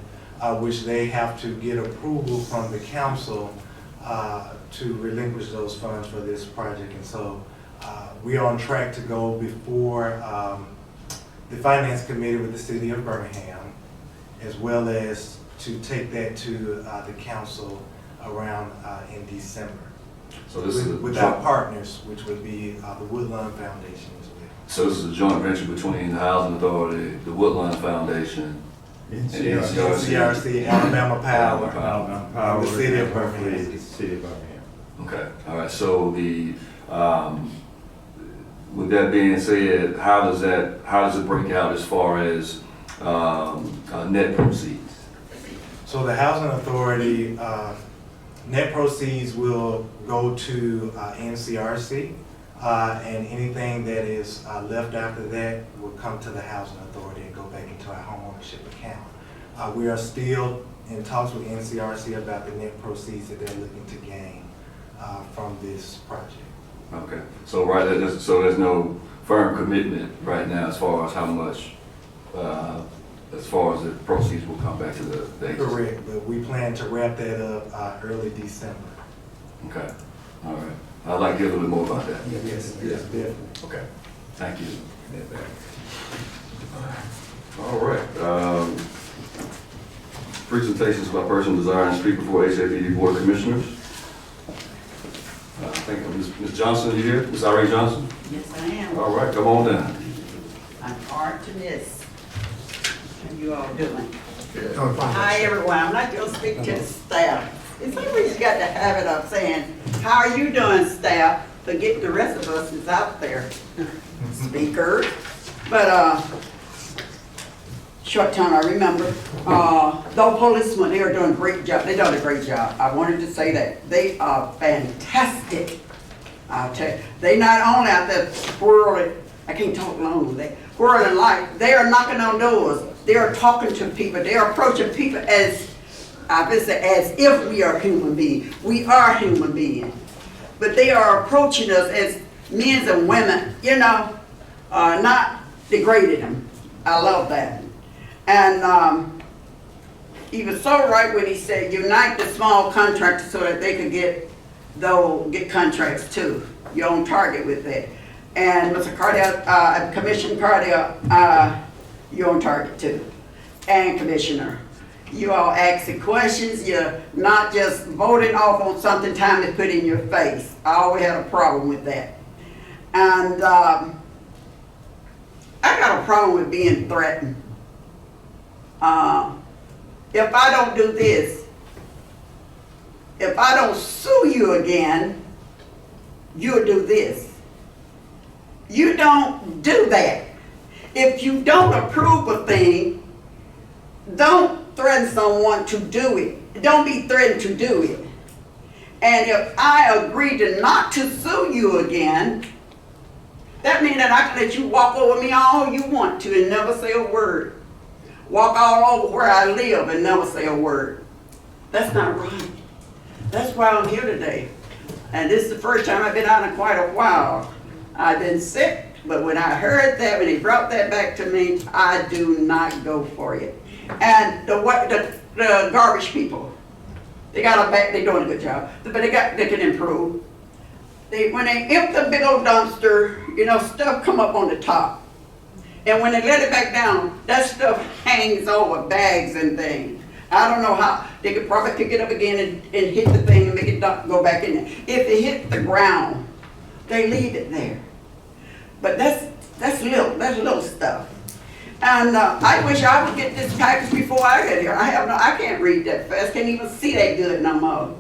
which they have to get approval from the council to relinquish those funds for this project. And so we are on track to go before the finance committee with the city of Birmingham, as well as to take that to the council around in December. So this is With our partners, which would be the Woodlawn Foundation as well. So this is a joint venture between the Housing Authority, the Woodlawn Foundation, and NCRC. NCRC, Alabama Power, Alabama Power, the city of and hopefully Birmingham. the city of Birmingham. Okay, all right, so with that being said, how does it break out as far as net proceeds? So the Housing Authority, net proceeds will go to NCRC, and anything that is left after that will come to the Housing Authority and go back into our homeownership account. We are still in talks with NCRC about the net proceeds that they're looking to gain from this project. Okay, so there's no firm commitment right now as far as how much, as far as the proceeds will come back to the agency? Correct, but we plan to wrap that up early December. Okay, all right. I'd like to hear a little bit more about that. Yes, definitely. Okay, thank you. All right. Presentations by person desiring to speak before HABD Board of Commissioners. I think Ms. Johnson, you here? Ms. Irene Johnson? Yes, I am. All right, come on down. I'm hard to miss. How you all doing? Good. Hi, everyone. I'm not going to speak to the staff. It's always got the habit of saying, how are you doing, staff? Forget the rest of us is out there. Speaker. But, short time I remember, those policemen, they are doing a great job. They done a great job. I wanted to say that. They are fantastic. I'll tell you. They not only out there swirling, I can't talk long, they whirling light. They are knocking on doors. They are talking to people. They are approaching people as if we are human beings. We are human beings. But they are approaching us as men and women, not degrading them. I love that. And he was so right when he said, unite the small contractors so that they could get contracts too. You're on target with that. And Mr. Cardell, Commissioner Cardell, you're on target too. And Commissioner, you all ask the questions. You're not just voting off on something time to put in your face. I always had a problem with that. And I got a problem with being threatened. If I don't do this, if I don't sue you again, you'll do this. You don't do that. If you don't approve a thing, don't threaten someone to do it. Don't be threatened to do it. And if I agree to not to sue you again, that means that I can let you walk over me all you want to and never say a word. Walk all over where I live and never say a word. That's not right. That's why I'm here today. And this is the first time I've been out in quite a while. I've been sick, but when I heard that, when he brought that back to me, I do not go for it. And the garbage people, they're doing a good job, but they can improve. When they empty the big old dumpster, stuff come up on the top. And when they let it back down, that stuff hangs over bags and things. I don't know how. They could probably pick it up again and hit the thing and make it go back in there. If it hit the ground, they leave it there. But that's little stuff. And I wish I would get this package before I get here. I can't read that fast. Can't even see that good no more.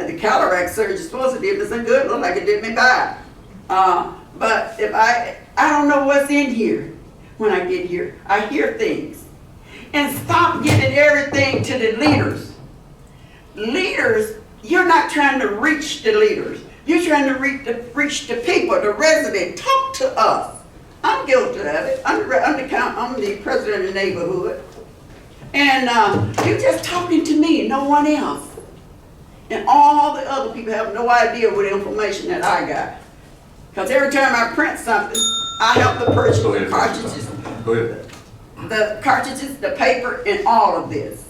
The cataract surgery supposed to did this good. Looked like it did me bad. But if I don't know what's in here when I get here. I hear things. And stop giving everything to the leaders. Leaders, you're not trying to reach the leaders. You're trying to reach the people, the residents. Talk to us. I'm guilty of it. I'm the president of the neighborhood. And you're just talking to me, no one else. And all the other people have no idea what information that I got. Because every time I print something, I helped to purchase Go the ahead. cartridges, Go ahead. the paper, and all of this.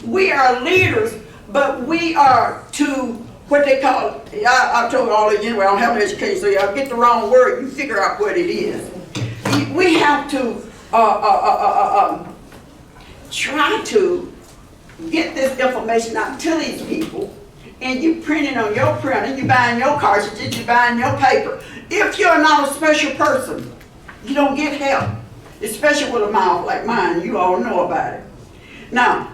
We are leaders, but we are to what they call, I told all of you anyway, I don't have an education, so y'all get the wrong word, you figure out what it is. We have to try to get this information out to these people, and you print it on your printer, you buying your cartridges, you buying your paper. If you're not a special person, you don't get help, especially with a mouth like mine. You all know about it. Now,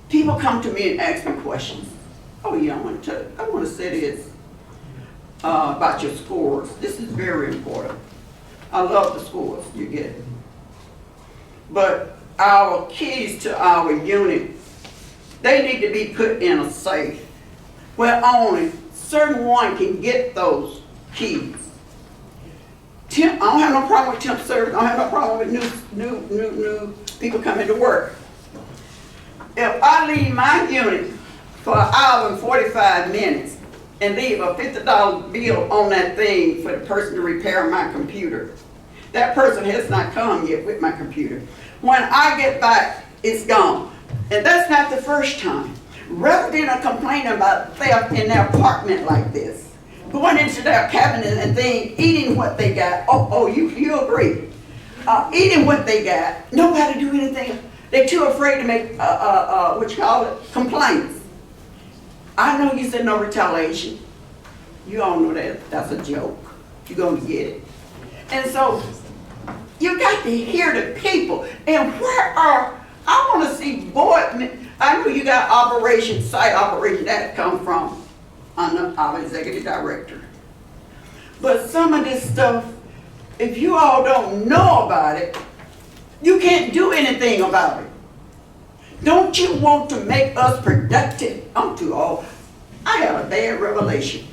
people come to me and ask me questions. Oh yeah, I want to say this about your scores. This is very important. I love the scores you get. But our keys to our unit, they need to be put in a safe where only certain one can get those keys. I don't have no problem with temp service. I don't have no problem with new people coming to work. If I leave my unit for an hour and 45 minutes and leave a $50 bill on that thing for the person to repair my computer, that person has not come yet with my computer. When I get back, it's gone. And that's not the first time. Residents are complaining about theft in their apartment like this. Going into their cabinet and things, eating what they got. You agree. Eating what they got. Nobody do anything. They're too afraid to make, complaints. I know you said no retaliation. You all know that. That's a joke. You're going to get it. And so, you got to hear the people. And I want to see board, I know you got site operation that come from our executive director. But some of this stuff, if you all don't know about it, you can't do anything about it. Don't you want to make us productive? I'm too old. I had a bad revelation.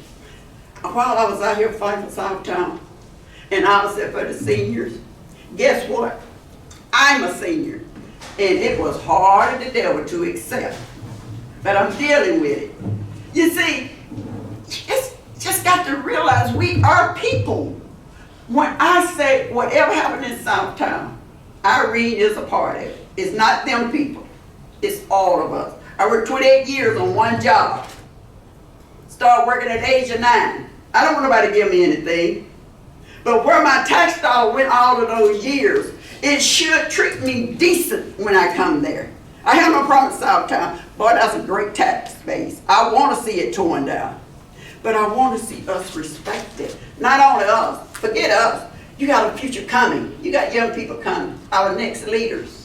While I was out here fighting for Southtown, and I was there for the seniors, guess what? I'm a senior, and it was hard as the devil to accept, but I'm dealing with it. You see, just got to realize we are people. When I say whatever happened in Southtown, Irene is a part of it. It's not them people. It's all of us. I worked 28 years on one job. Started working at the age of 9. I don't want nobody to give me anything. But where my tax dollar went all of those years, it should treat me decent when I come there. I have no problem with Southtown. Boy, that's a great tax base. I want to see it torn down. But I want to see us respected. Not only us, forget us. You got a future coming. You got young people coming, our next leaders.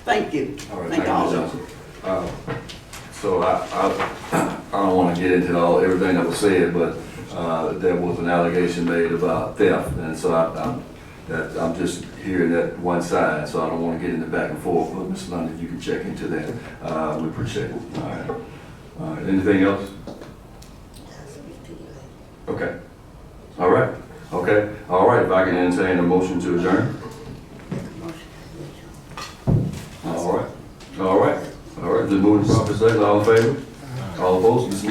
Thank you. All right, Thank thank you, Johnson. So I don't want to get into everything that was said, but there was an allegation made about theft, and so I'm just hearing that one side, so I don't want to get into back and forth. But Ms. London, if you can check into that, we appreciate it. All right. Anything else? Okay. All right. Okay. All right. If I can entertain a motion to adjourn. All right. All right. All right. Just moving the proper second. All in favor? All opposed?